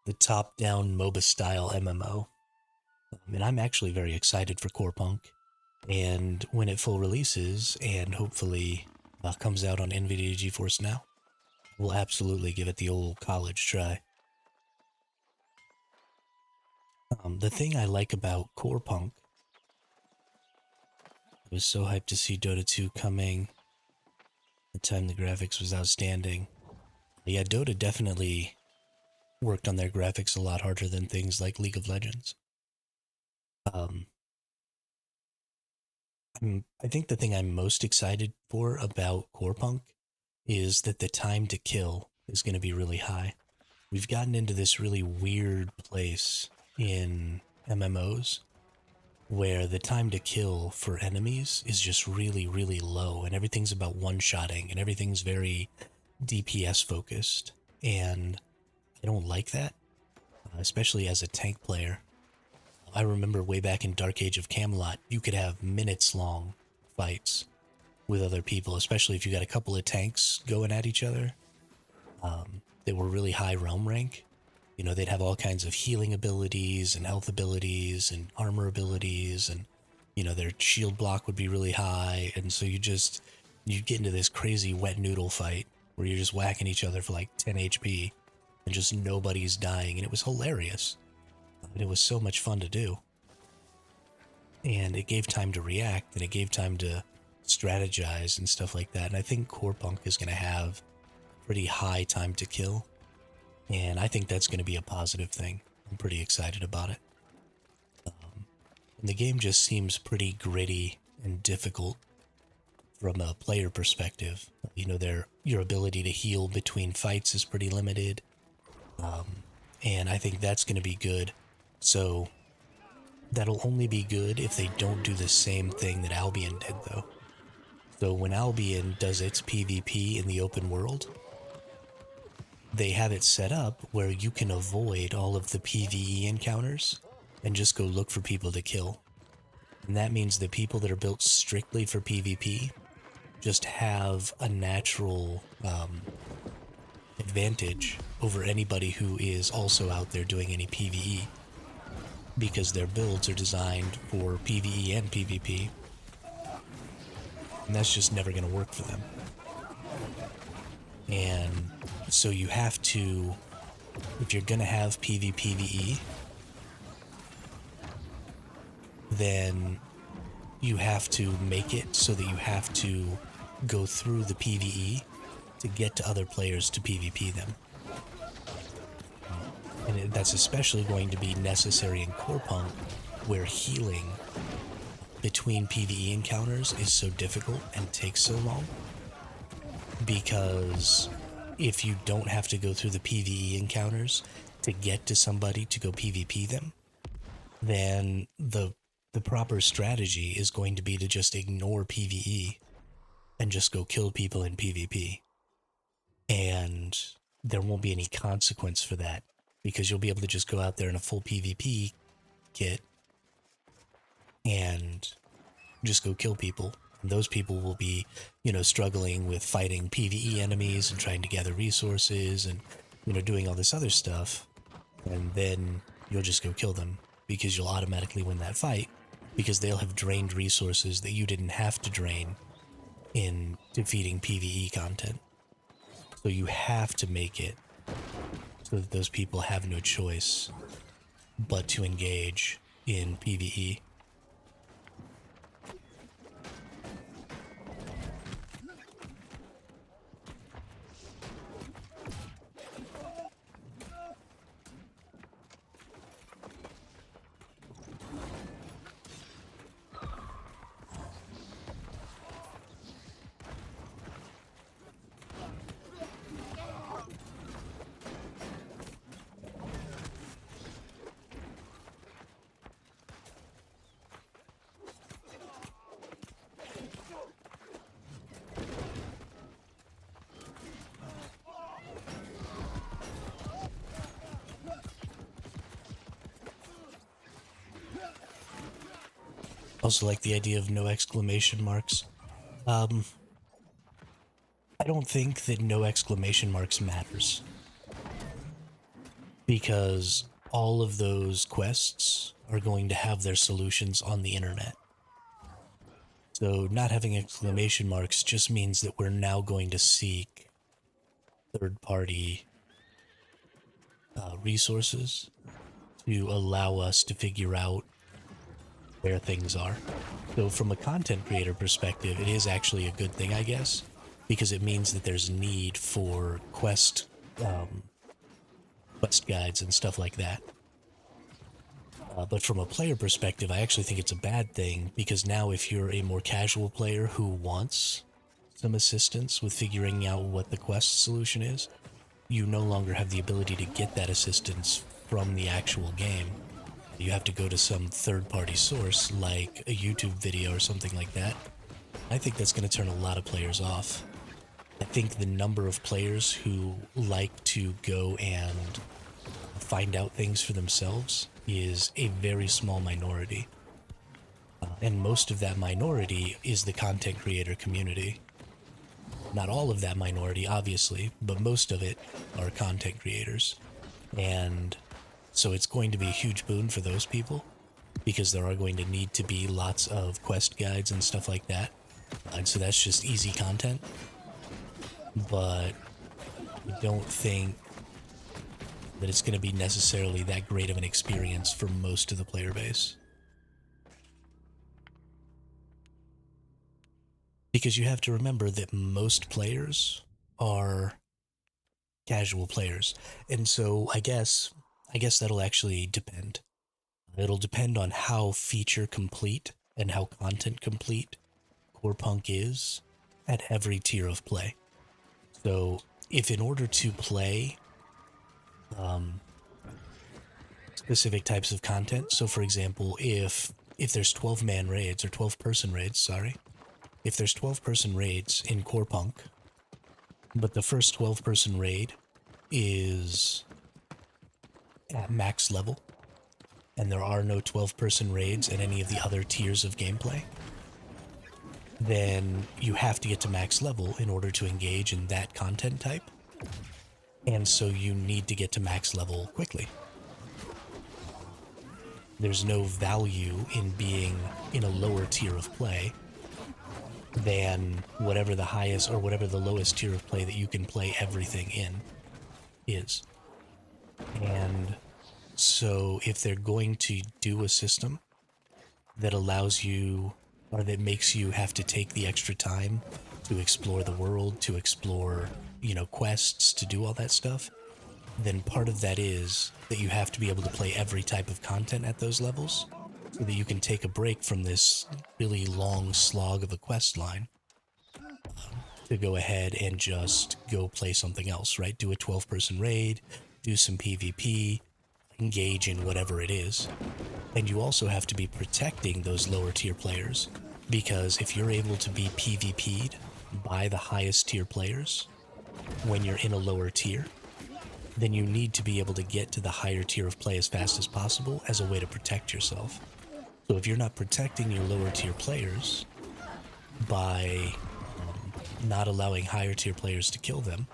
the top-down MOBA-style MMO. And I'm actually very excited for core punk. And when it full releases and hopefully comes out on NVIDIA GeForce Now, we'll absolutely give it the old college try. The thing I like about core punk, I was so hyped to see Dota 2 coming. The time the graphics was outstanding. Yeah, Dota definitely worked on their graphics a lot harder than things like League of Legends. Um, I think the thing I'm most excited for about core punk is that the time to kill is going to be really high. We've gotten into this really weird place in MMOs where the time to kill for enemies is just really, really low, and everything's about one-shotting, and everything's very DPS focused, and I don't like that, especially as a tank player. I remember way back in Dark Age of Camelot, you could have minutes-long fights with other people, especially if you got a couple of tanks going at each other. They were really high realm rank. You know, they'd have all kinds of healing abilities and health abilities and armor abilities, and, you know, their shield block would be really high, and so you'd get into this crazy wet noodle fight where you're just whacking each other for like 10 HP, and just nobody's dying, and it was hilarious. And it was so much fun to do. And it gave time to react, and it gave time to strategize and stuff like that, and I think core punk is going to have pretty high time to kill, and I think that's going to be a positive thing. I'm pretty excited about it. And the game just seems pretty gritty and difficult from a player perspective. You know, your ability to heal between fights is pretty limited, and I think that's going to be good. So that'll only be good if they don't do the same thing that Albion did, though. So when Albion does its PvP in the open world, they have it set up where you can avoid all of the PvE encounters and just go look for people to kill. And that means the people that are built strictly for PvP just have a natural advantage over anybody who is also out there doing any PvE, because their builds are designed for PvE and PvP, and that's just never going to work for them. And so you have to, if you're going to have PvPvE, then you have to make it so that you have to go through the PvE to get to other players to PvP them. And that's especially going to be necessary in core punk, where healing between between PvE encounters is so difficult and takes so long, because if you don't have to go through the PvE encounters to get to somebody to go PvP them, then the proper strategy is going to be to just ignore PvE and just go kill people in PvP. And there won't be any consequence for that, because you'll be able to just go out there in a full PvP kit and just go kill people. And those people will be, struggling with fighting PvE enemies and trying to gather resources and, doing all this other stuff. And then you'll just go kill them, because you'll automatically win that fight, because they'll have drained resources that you didn't have to drain in defeating PvE content. So you have to make it so that those people have no choice but to engage in PvE. Also like the idea of no exclamation marks. I don't think that no exclamation marks matters, because all of those quests are going to have their solutions on the internet. So not having exclamation marks just means that we're now going to seek third-party resources to allow us to figure out where things are. So from a content creator perspective, it is actually a good thing, I guess, because it means that there's need for quest guides and stuff like that. But from a player perspective, I actually think it's a bad thing, because now if you're a more casual player who wants some assistance with figuring out what the quest solution is, you no longer have the ability to get that assistance from the actual game. You have to go to some third-party source, like a YouTube video or something like that. I think that's going to turn a lot of players off. I think the number of players who like to go and find out things for themselves is a very small minority. And most of that minority is the content creator community. Not all of that minority, obviously, but most of it are content creators. And so it's going to be a huge boon for those people, because there are going to need to be lots of quest guides and stuff like that. And so that's just easy content. But I don't think that it's going to be necessarily that great of an experience for most of the player base. Because you have to remember that most players are casual players. And so I guess that'll actually depend. It'll depend on how feature complete and how content complete Core Punk is at every tier of play. So if in order to play specific types of content, so for example, if there's 12-man raids, or 12-person raids, sorry, if there's 12-person raids in Core Punk, but the first 12-person raid is at max level, and there are no 12-person raids in any of the other tiers of gameplay, then you have to get to max level in order to engage in that content type. And so you need to get to max level quickly. There's no value in being in a lower tier of play than whatever the highest or whatever the lowest tier of play that you can play everything in is. And so if they're going to do a system that allows you, or that makes you have to take the extra time to explore the world, to explore, quests, to do all that stuff, then part of that is that you have to be able to play every type of content at those levels. so that you can take a break from this really long slog of a quest line to go ahead and just go play something else, right? Do a 12-person raid, do some PvP, engage in whatever it is. And you also have to be protecting those lower tier players, because if you're able to be PvP'd by the highest tier players when you're in a lower tier, then you need to be able to get to the higher tier of play as fast as possible as a way to protect yourself. So if you're not protecting your lower tier players by not allowing higher tier players to kill them,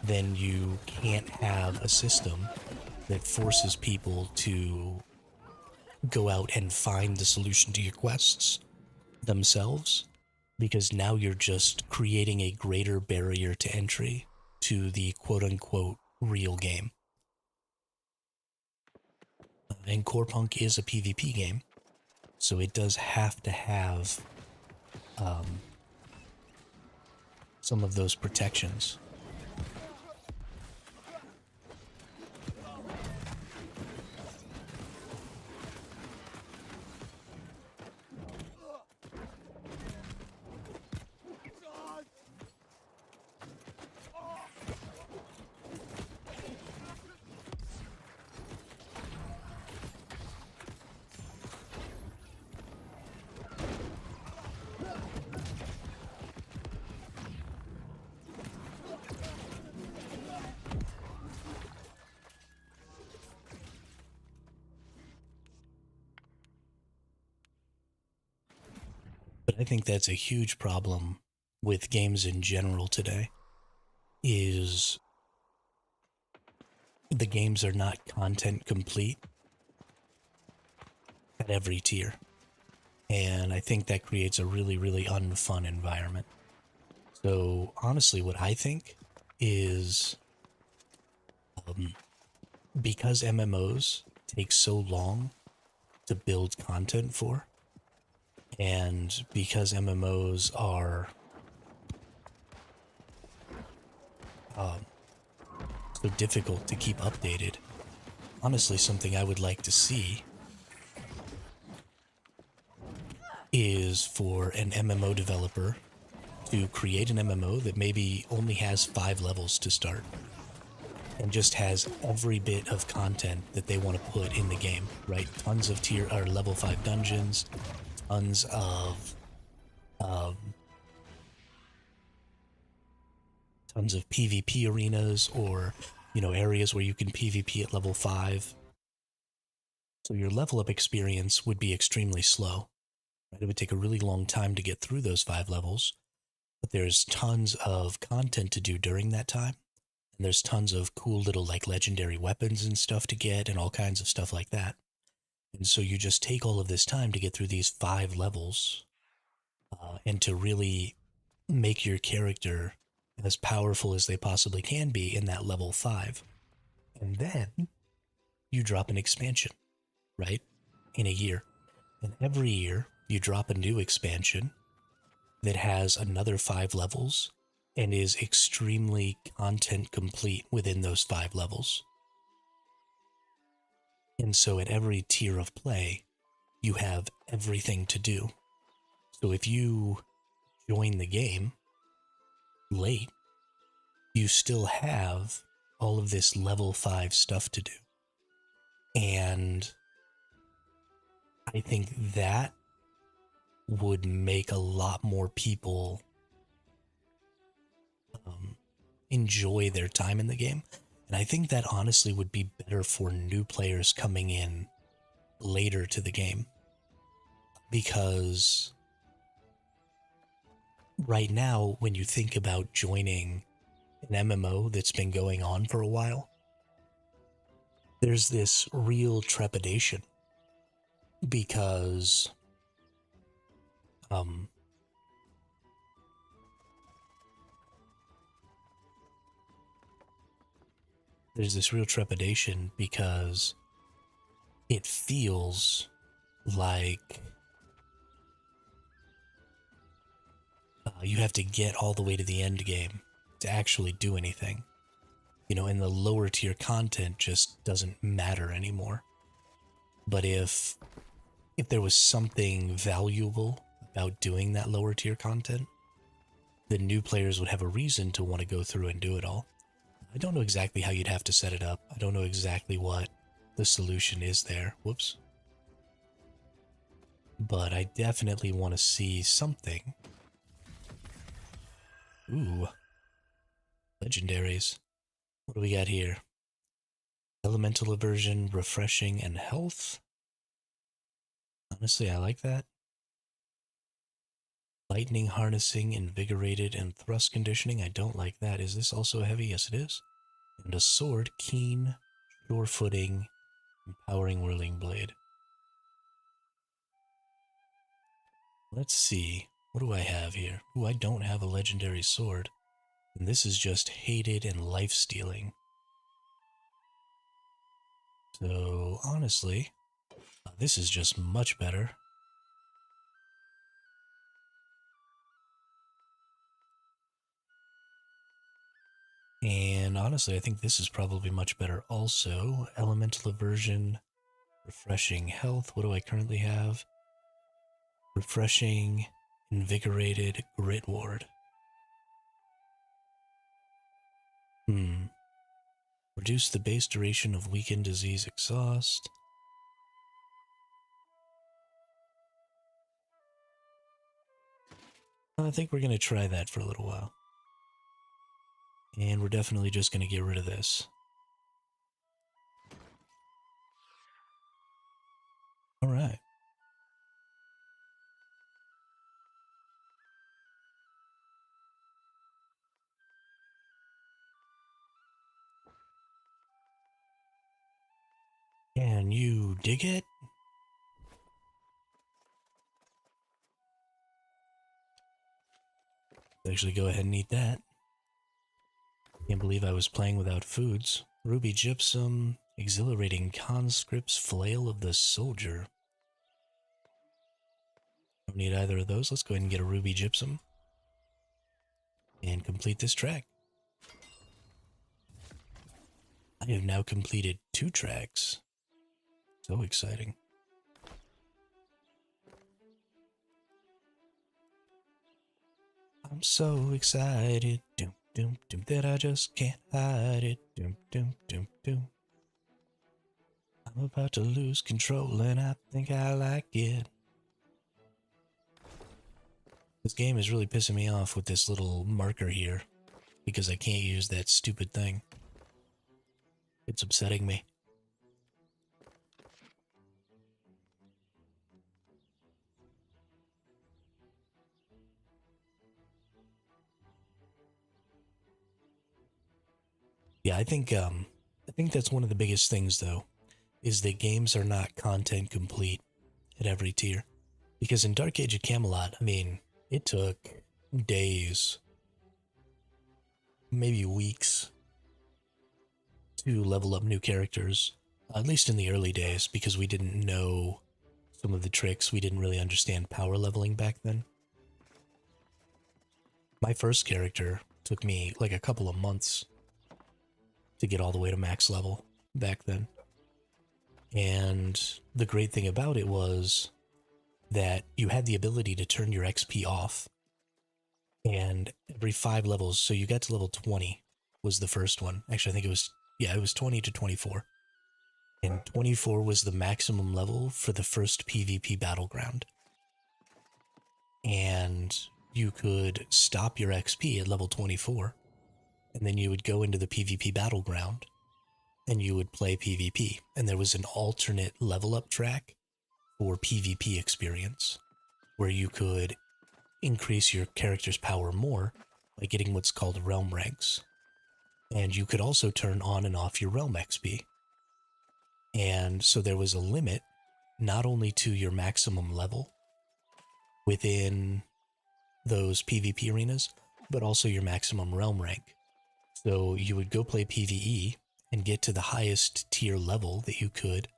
then you can't have a system that forces people to go out and find the solution to your quests themselves, because now you're just creating a greater barrier to entry to the quote-unquote real game. And Core Punk is a PvP game, so it does have to have some of those protections. But I think that's a huge problem with games in general today, is the games are not content complete at every tier. And I think that creates a really, really unfun environment. So honestly, what I think is, because MMOs take so long to build content for, and because MMOs are so difficult to keep updated, honestly, something I would like to see is for an MMO developer to create an MMO that maybe only has 5 levels to start, and just has every bit of content that they want to put in the game, right? Tons of tier or level 5 dungeons, tons of PvP arenas, or areas where you can PvP at level 5. So your level up experience would be extremely slow. Right? It would take a really long time to get through those 5 levels, but there's tons of content to do during that time. And there's tons of cool little like legendary weapons and stuff to get, and all kinds of stuff like that. And so you just take all of this time to get through these 5 levels, and to really make your character as powerful as they possibly can be in that level 5. And then you drop an expansion, right? In a year. And every year you drop a new expansion that has another 5 levels and is extremely content complete within those 5 levels. And so at every tier of play, you have everything to do. So if you join the game late, you still have all of this level 5 stuff to do. And I think that would make a lot more people enjoy their time in the game. And I think that honestly would be better for new players coming in later to the game. Because right now, when you think about joining an MMO that's been going on for a while, there's this real trepidation, because there's this real trepidation because it feels like you have to get all the way to the end game to actually do anything. And the lower tier content just doesn't matter anymore. But if if there was something valuable about doing that lower tier content, then new players would have a reason to want to go through and do it all. I don't know exactly how you'd have to set it up. I don't know exactly what the solution is there. Whoops. But I definitely want to see something. Ooh. Legendaries. What do we got here? Elemental aversion, refreshing, and health. Honestly, I like that. Lightning harnessing, invigorated, and thrust conditioning. I don't like that. Is this also heavy? Yes, it is. And a sword, keen, sure footing, empowering whirling blade. Let's see. What do I have here? Ooh, I don't have a legendary sword. And this is just hated and life stealing. So, honestly, this is just much better. And honestly, I think this is probably much better also. Elemental aversion, refreshing health. What do I currently have? Refreshing, invigorated, grit ward. Reduce the base duration of weakened disease exhaust. I think we're going to try that for a little while. And we're definitely just going to get rid of this. Alright. Can you dig it? Actually, go ahead and eat that. Can't believe I was playing without foods. Ruby gypsum, exhilarating conscript's flail of the soldier. Don't need either of those. Let's go ahead and get a ruby gypsum and complete this track. I have now completed 2 tracks. So exciting. I'm so excited. Doom, doom, doom, that I just can't hide it. Doom, doom, doom, doom. I'm about to lose control and I think I like it. This game is really pissing me off with this little marker here because I can't use that stupid thing. It's upsetting me. Yeah, I think that's one of the biggest things though, is that games are not content complete at every tier. Because in Dark Age of Camelot, I mean, it took days, maybe weeks, to level up new characters. At least in the early days, because we didn't know some of the tricks. We didn't really understand power leveling back then. My first character took me like a couple of months to get all the way to max level back then. And the great thing about it was that you had the ability to turn your XP off. And every 5 levels, so you got to level 20 was the first one. Actually, I think it was 20 to 24. And 24 was the maximum level for the first PvP battleground. And you could stop your XP at level 24, and then you would go into the PvP battleground, and you would play PvP. And there was an alternate level up track for PvP experience, where you could increase your character's power more by getting what's called realm ranks. And you could also turn on and off your realm XP. And so there was a limit, not only to your maximum level within those PvP arenas, but also your maximum realm rank. So you would go play PvE and get to the highest tier level that you could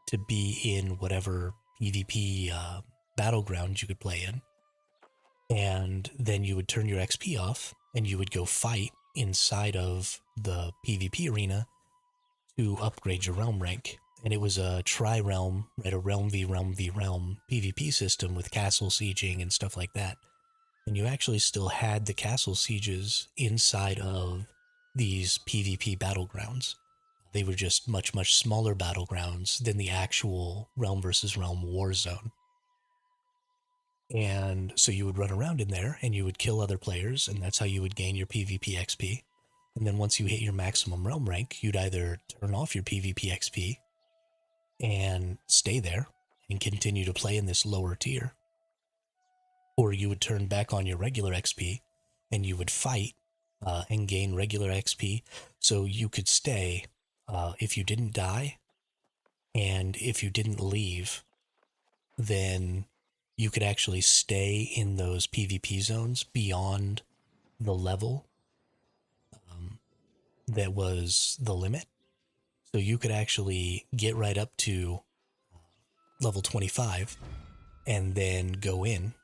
to be in whatever PvP battleground you could play in. And then you would turn your XP off and you would go fight inside of the PvP arena to upgrade your realm rank. And it was a tri-realm, right? A realm v realm v realm PvP system with castle sieging and stuff like that. And you actually still had the castle sieges inside of these PvP battlegrounds. They were just much, much smaller battlegrounds than the actual realm versus realm war zone. And so you would run around in there and you would kill other players, and that's how you would gain your PvP XP. And then once you hit your maximum realm rank, you'd either turn off your PvP XP and stay there and continue to play in this lower tier, or you would turn back on your regular XP and you would fight and gain regular XP. So you could stay if you didn't die and if you didn't leave, then you could actually stay in those PvP zones beyond the level that was the limit. So you could actually get right up to level 25 and then go in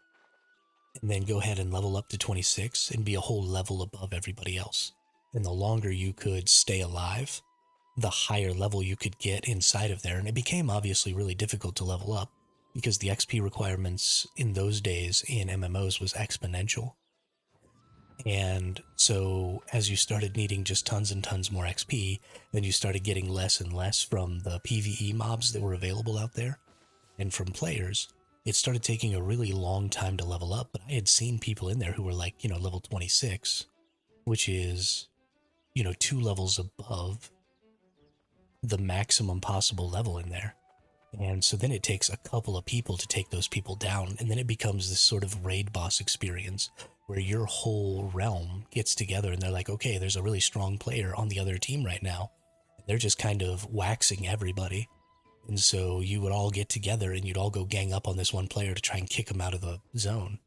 and then go ahead and level up to 26 and be a whole level above everybody else. And the longer you could stay alive, the higher level you could get inside of there. And it became obviously really difficult to level up because the XP requirements in those days in MMOs was exponential. And so as you started needing just tons and tons more XP, then you started getting less and less from the PvE mobs that were available out there and from players. It started taking a really long time to level up, but I had seen people in there who were like, level 26, which is, 2 levels above the maximum possible level in there. And so then it takes a couple of people to take those people down, and then it becomes this sort of raid boss experience where your whole realm gets together and they're like, okay, there's a really strong player on the other team right now. They're just kind of waxing everybody. And so you would all get together and you'd all go gang up on this one player to try and kick them out of the zone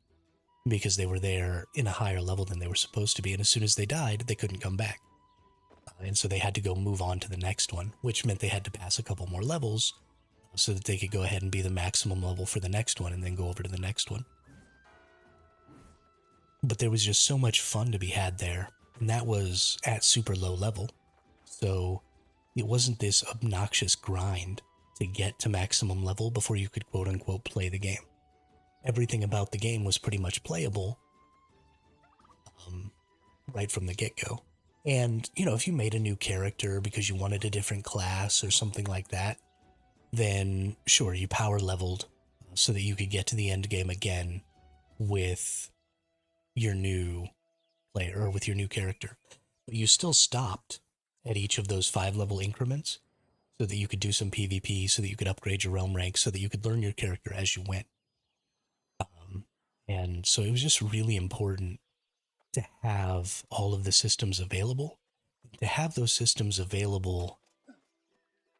because they were there in a higher level than they were supposed to be. And as soon as they died, they couldn't come back. And so they had to go move on to the next one, which meant they had to pass a couple more levels so that they could go ahead and be the maximum level for the next one and then go over to the next one. But there was just so much fun to be had there, and that was at super low level. So it wasn't this obnoxious grind to get to maximum level before you could quote unquote play the game. Everything about the game was pretty much playable right from the get-go. And, if you made a new character because you wanted a different class or something like that, then sure, you power leveled so that you could get to the end game again with your new player or with your new character. But you still stopped at each of those 5-level increments so that you could do some PvP, so that you could upgrade your realm rank, so that you could learn your character as you went. And so it was just really important to have all of the systems available, to have those systems available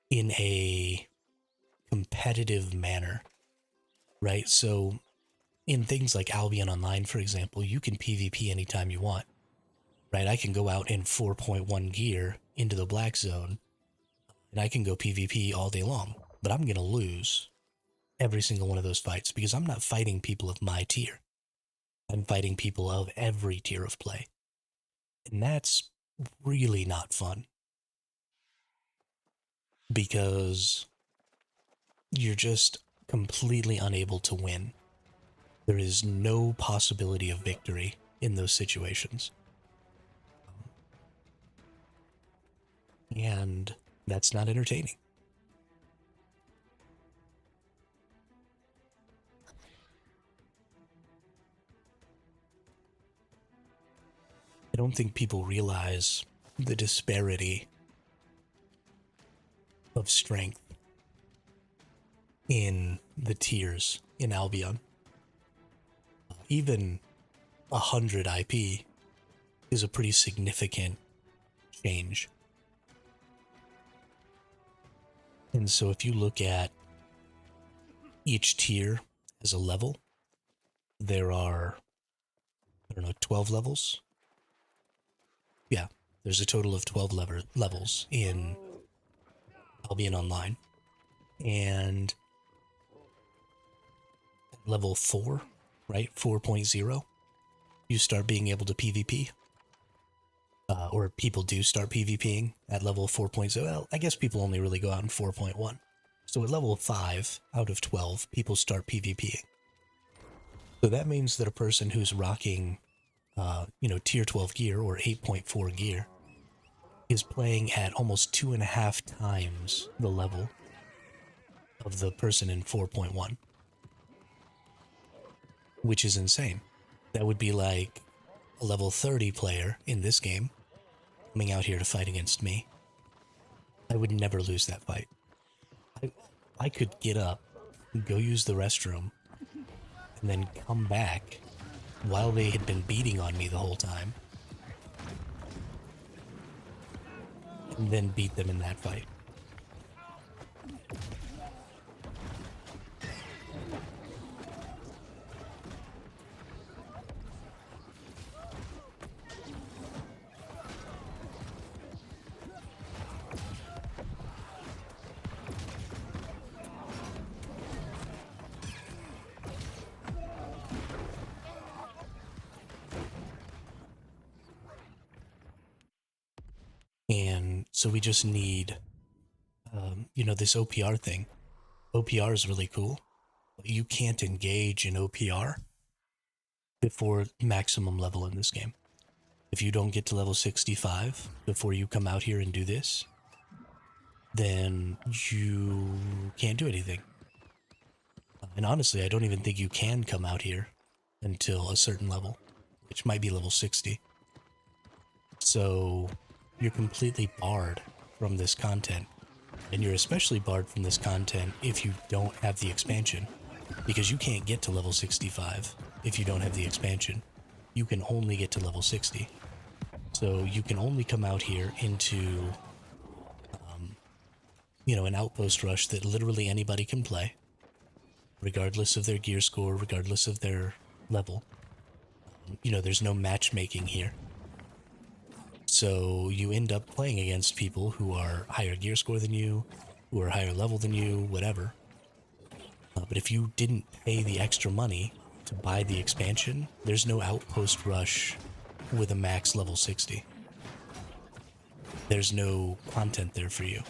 in a competitive manner, right? So in things like Albion Online, for example, you can PvP anytime you want, right? I can go out in 4.1 gear into the black zone and I can go PvP all day long, but I'm going to lose every single one of those fights because I'm not fighting people of my tier. I'm fighting people of every tier of play. And that's really not fun because you're just completely unable to win. There is no possibility of victory in those situations. And that's not entertaining. I don't think people realize the disparity of strength in the tiers in Albion. Even 100 IP is a pretty significant change. And so if you look at each tier as a level, there are, 12 levels. Yeah, there's a total of 12 levels in Albion Online. And level 4, right, 4.0, you start being able to PvP. or people do start PvPing at level 4.0. Well, I guess people only really go out in 4.1. So at level 5 out of 12, people start PvPing. So that means that a person who's rocking, tier 12 gear or 8.4 gear is playing at almost 2.5 times the level of the person in 4.1, which is insane. That would be like a level 30 player in this game coming out here to fight against me. I would never lose that fight. I could get up, go use the restroom, and then come back while they had been beating on me the whole time, and then beat them in that fight. And so we just need, this OPR thing. OPR is really cool. You can't engage in OPR before maximum level in this game. If you don't get to level 65 before you come out here and do this, then you can't do anything. And honestly, I don't even think you can come out here until a certain level, which might be level 60. So you're completely barred from this content. And you're especially barred from this content if you don't have the expansion, because you can't get to level 65 if you don't have the expansion. You can only get to level 60. So you can only come out here into, an outpost rush that literally anybody can play, regardless of their gear score, regardless of their level. There's no matchmaking here. So you end up playing against people who are higher gear score than you, who are higher level than you, whatever. But if you didn't pay the extra money to buy the expansion, there's no outpost rush with a max level 60. There's no content there for you.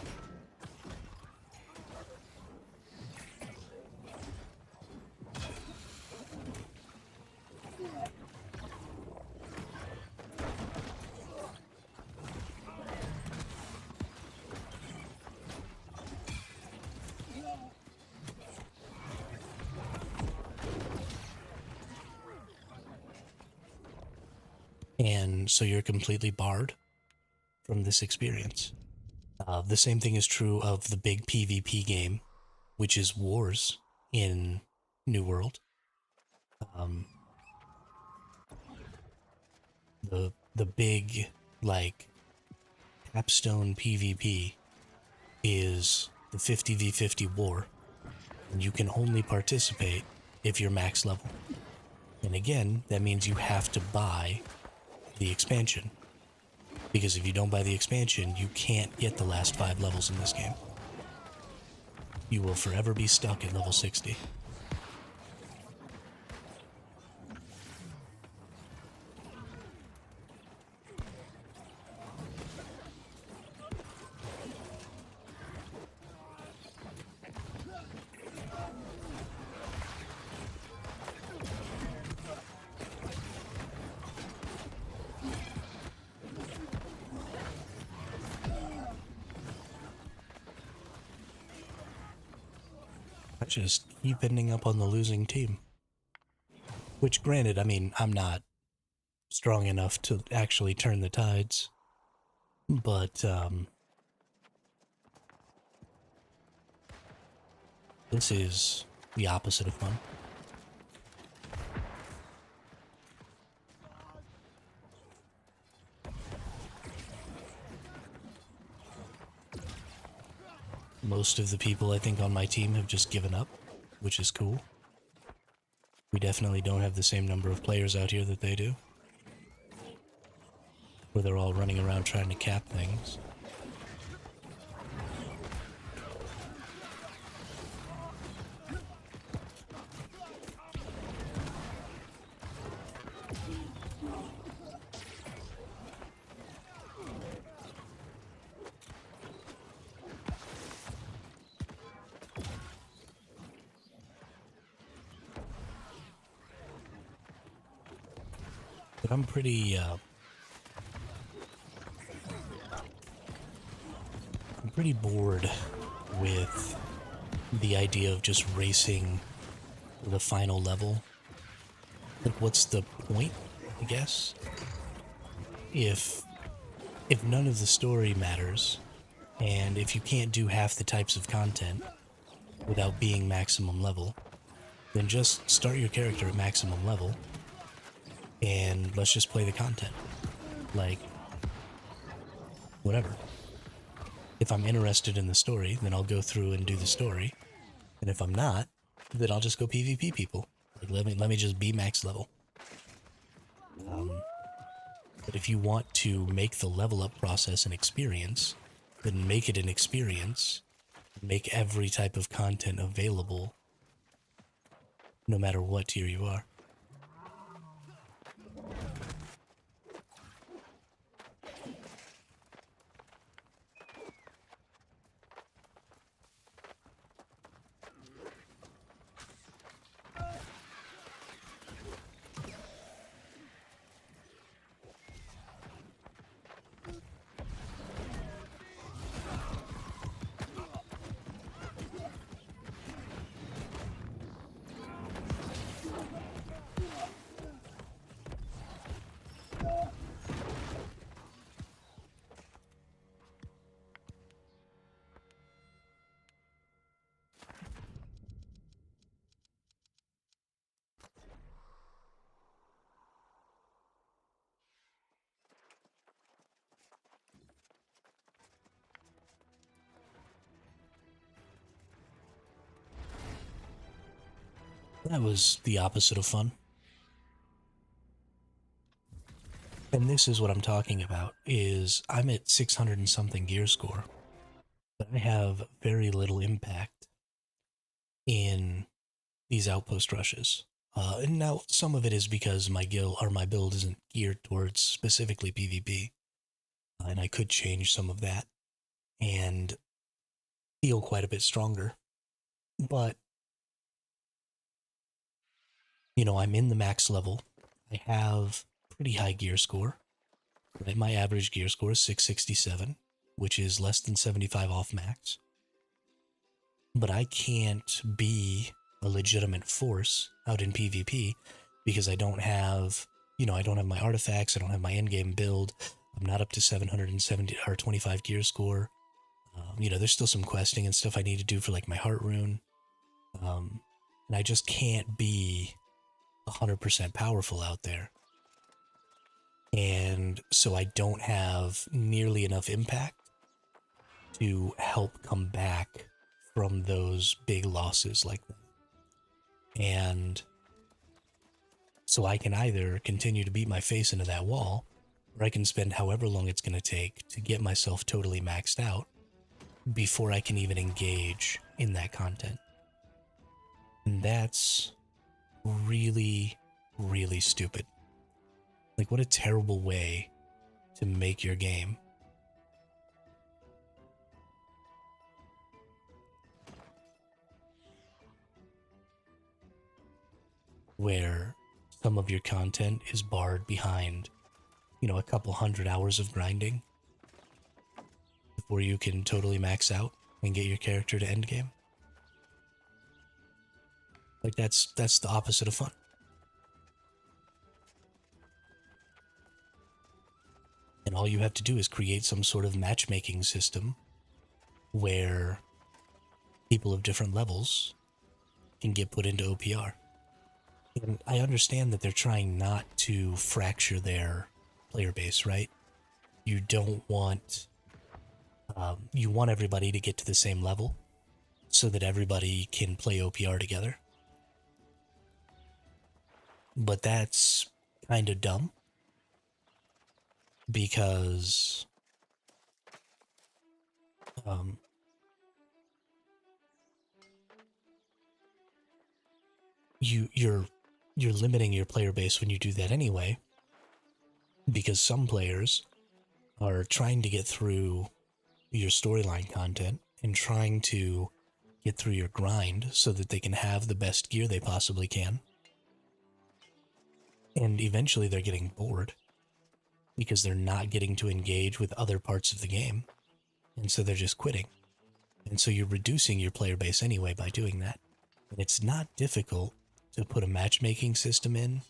And so you're completely barred from this experience. The same thing is true of the big PvP game, which is Wars in New World. The big, capstone PvP is the 50v50 war, and you can only participate if you're max level. And again, that means you have to buy the expansion, because if you don't buy the expansion, you can't get the last 5 levels in this game. You will forever be stuck at level 60. I just keep ending up on the losing team. Which, granted, I mean, I'm not strong enough to actually turn the tides. But, this is the opposite of fun. Most of the people I think on my team have just given up, which is cool. We definitely don't have the same number of players out here that they do, where they're all running around trying to cap things. But I'm pretty bored with the idea of just racing the final level. Like, what's the point, I guess? If none of the story matters, and if you can't do half the types of content without being maximum level, then just start your character at maximum level and let's just play the content. Like, whatever. If I'm interested in the story, then I'll go through and do the story. And if I'm not, then I'll just go PvP people. Like, let me just be max level. But if you want to make the level up process an experience, then make it an experience. Make every type of content available, no matter what tier you are. That was the opposite of fun. And this is what I'm talking about, is I'm at 600 and something gear score, but I have very little impact in these outpost rushes. And now some of it is because my build isn't geared towards specifically PvP, and I could change some of that and feel quite a bit stronger. But I'm in the max level. I have pretty high gear score. Right, my average gear score is 667, which is less than 75 off max. But I can't be a legitimate force out in PvP because I don't have, I don't have my artifacts, I don't have my endgame build, I'm not up to 770 or 25 gear score. There's still some questing and stuff I need to do for like my heart rune. And I just can't be 100% powerful out there. And so I don't have nearly enough impact to help come back from those big losses like that. And so I can either continue to beat my face into that wall, or I can spend however long it's going to take to get myself totally maxed out before I can even engage in that content. And that's really, really stupid. Like, what a terrible way to make your game. Where some of your content is barred behind, a couple 100 hours of grinding before you can totally max out and get your character to endgame. Like, that's the opposite of fun. And all you have to do is create some sort of matchmaking system where people of different levels can get put into OPR. And I understand that they're trying not to fracture their player base, right? You don't want... you want everybody to get to the same level so that everybody can play OPR together. But that's kind of dumb because you're limiting your player base when you do that anyway, because some players are trying to get through your storyline content and trying to get through your grind so that they can have the best gear they possibly can. And eventually they're getting bored because they're not getting to engage with other parts of the game. And so they're just quitting. And so you're reducing your player base anyway by doing that. And it's not difficult to put a matchmaking system in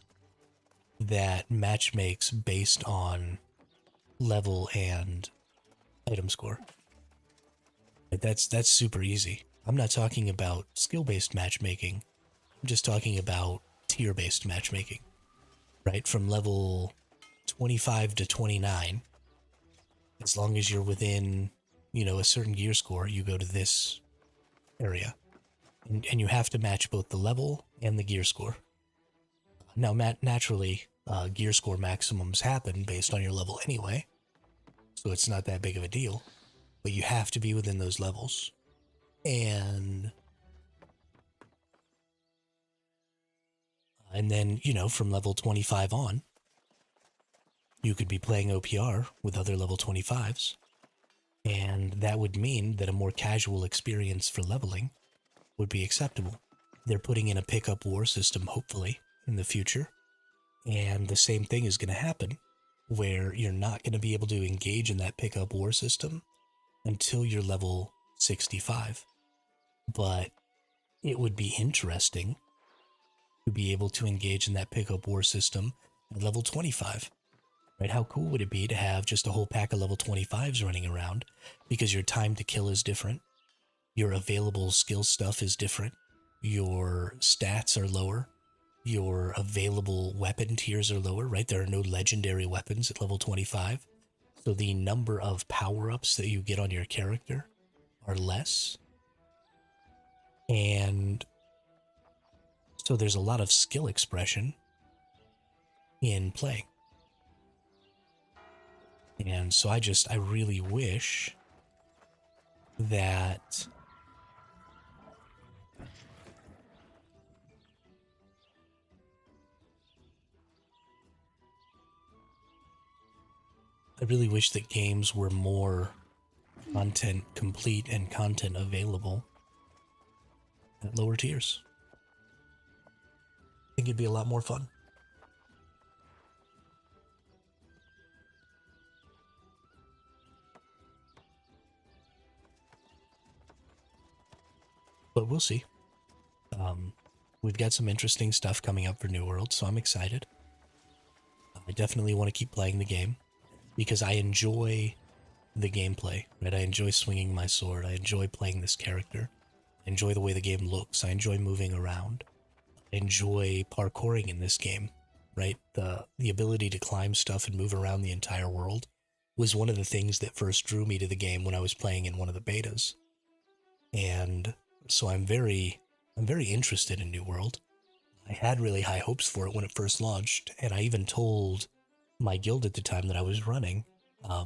that matchmakes based on level and item score. That's super easy. I'm not talking about skill-based matchmaking. I'm just talking about tier-based matchmaking, right? From level 25 to 29, as long as you're within, a certain gear score, you go to this area. And you have to match both the level and the gear score. Now, naturally, gear score maximums happen based on your level anyway, so it's not that big of a deal. But you have to be within those levels. And then, from level 25 on, you could be playing OPR with other level 25s. And that would mean that a more casual experience for leveling would be acceptable. They're putting in a pickup war system, hopefully, in the future. And the same thing is going to happen, where you're not going to be able to engage in that pickup war system until you're level 65. But it would be interesting to be able to engage in that pickup war system at level 25. Right? How cool would it be to have just a whole pack of level 25s running around, because your time to kill is different, your available skill stuff is different, your stats are lower, your available weapon tiers are lower, right? There are no legendary weapons at level 25, so the number of power-ups that you get on your character are less, and so there's a lot of skill expression in playing. And so I really wish that games were more content complete and content available at lower tiers. I think it'd be a lot more fun. But we'll see. We've got some interesting stuff coming up for New World, so I'm excited. I definitely want to keep playing the game because I enjoy the gameplay, right? I enjoy swinging my sword. I enjoy playing this character. I enjoy the way the game looks. I enjoy moving around. I enjoy parkouring in this game, right? The ability to climb stuff and move around the entire world was one of the things that first drew me to the game when I was playing in one of the betas. And so I'm very interested in New World. I had really high hopes for it when it first launched, and I even told my guild at the time that I was running that,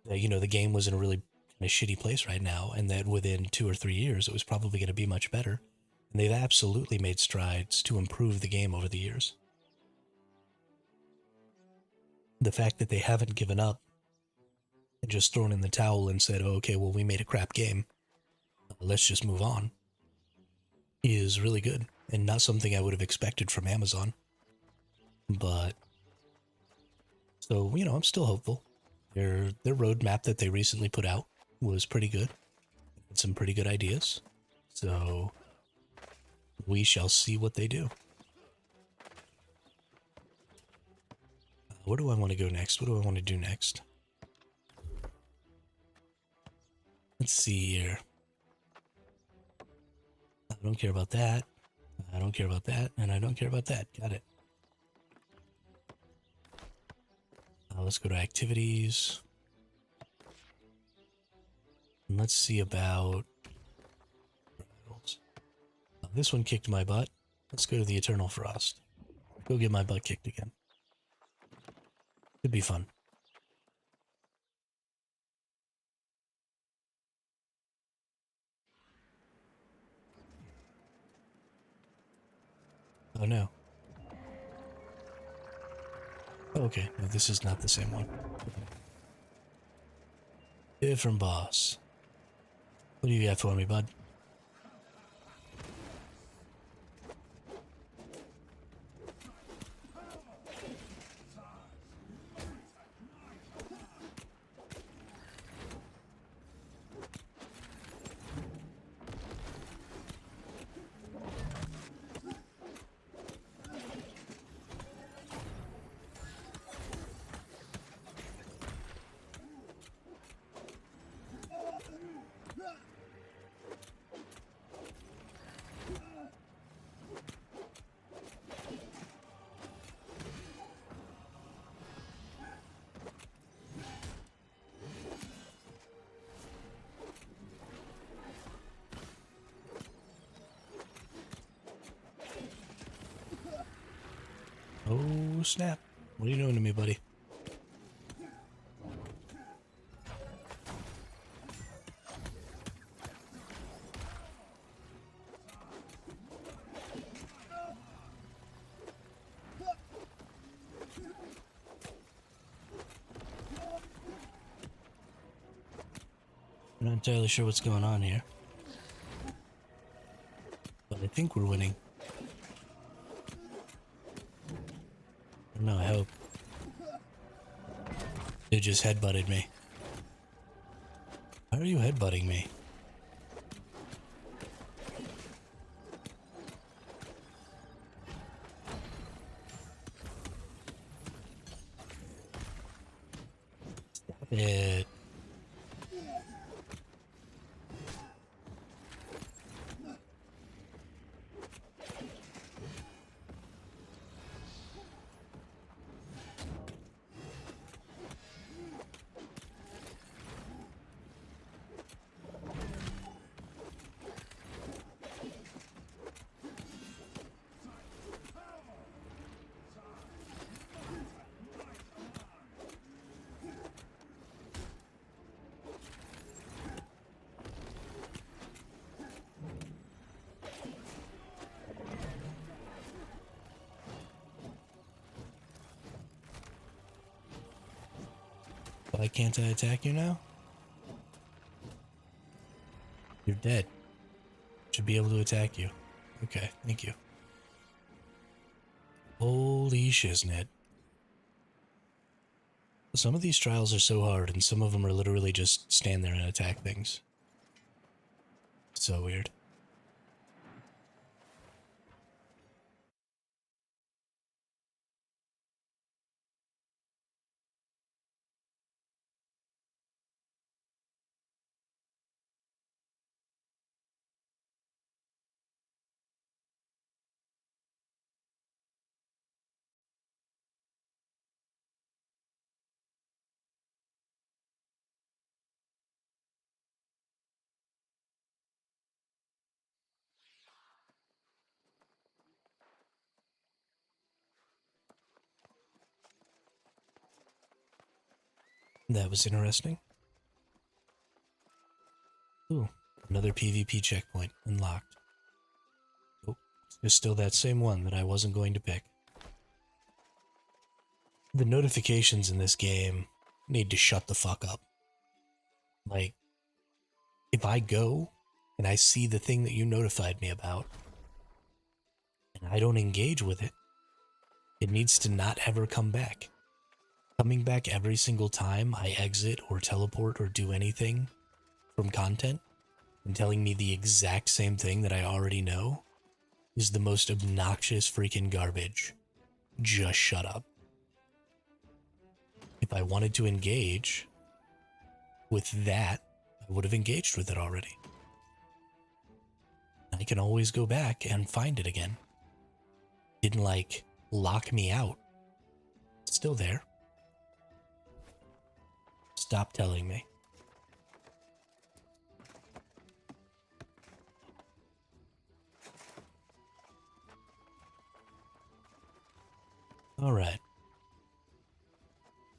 the game was in a really kind of shitty place right now, and that within 2 or 3 years it was probably going to be much better. And they've absolutely made strides to improve the game over the years. The fact that they haven't given up and just thrown in the towel and said, oh, okay, well, we made a crap game, let's just move on, is really good, and not something I would have expected from Amazon. But, so, I'm still hopeful. Their roadmap that they recently put out was pretty good. Had some pretty good ideas. So, we shall see what they do. Where do I want to go next? What do I want to do next? Let's see here. I don't care about that. I don't care about that. And I don't care about that. Got it. Let's go to activities. And let's see about... This one kicked my butt. Let's go to the Eternal Frost. Go get my butt kicked again. Could be fun. Oh no. Oh, okay, no, this is not the same one. Different boss. What do you got for me, bud? Oh, snap. What are you doing to me, buddy? I'm not entirely sure what's going on here. But I think we're winning. No, I hope. They just headbutted me. Why are you headbutting me? Stop it. Why can't I attack you now? You're dead. Should be able to attack you. Okay, thank you. Holy shiznit. Some of these trials are so hard, and some of them are literally just stand there and attack things. So weird. That was interesting. Ooh, another PvP checkpoint unlocked. Oh, it's still that same one that I wasn't going to pick. The notifications in this game need to shut the fuck up. Like, if I go and I see the thing that you notified me about, and I don't engage with it, it needs to not ever come back. Coming back every single time I exit or teleport or do anything from content and telling me the exact same thing that I already know is the most obnoxious freaking garbage. Just shut up. If I wanted to engage with that, I would have engaged with it already. I can always go back and find it again. Didn't like lock me out. It's still there. Stop telling me. Alright.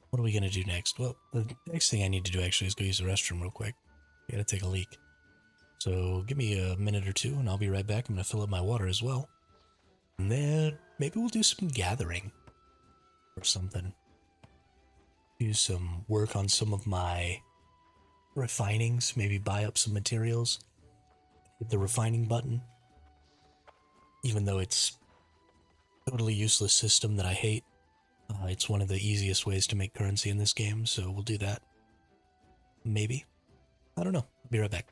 What are we gonna do next? Well, the next thing I need to do actually is go use the restroom real quick. I gotta take a leak. So give me a minute or two and I'll be right back. I'm gonna fill up my water as well. And then maybe we'll do some gathering or something. Do some work on some of my refinings, maybe buy up some materials. Hit the refining button. Even though it's a totally useless system that I hate. It's one of the easiest ways to make currency in this game, so we'll do that. Maybe. I don't know. I'll be right back.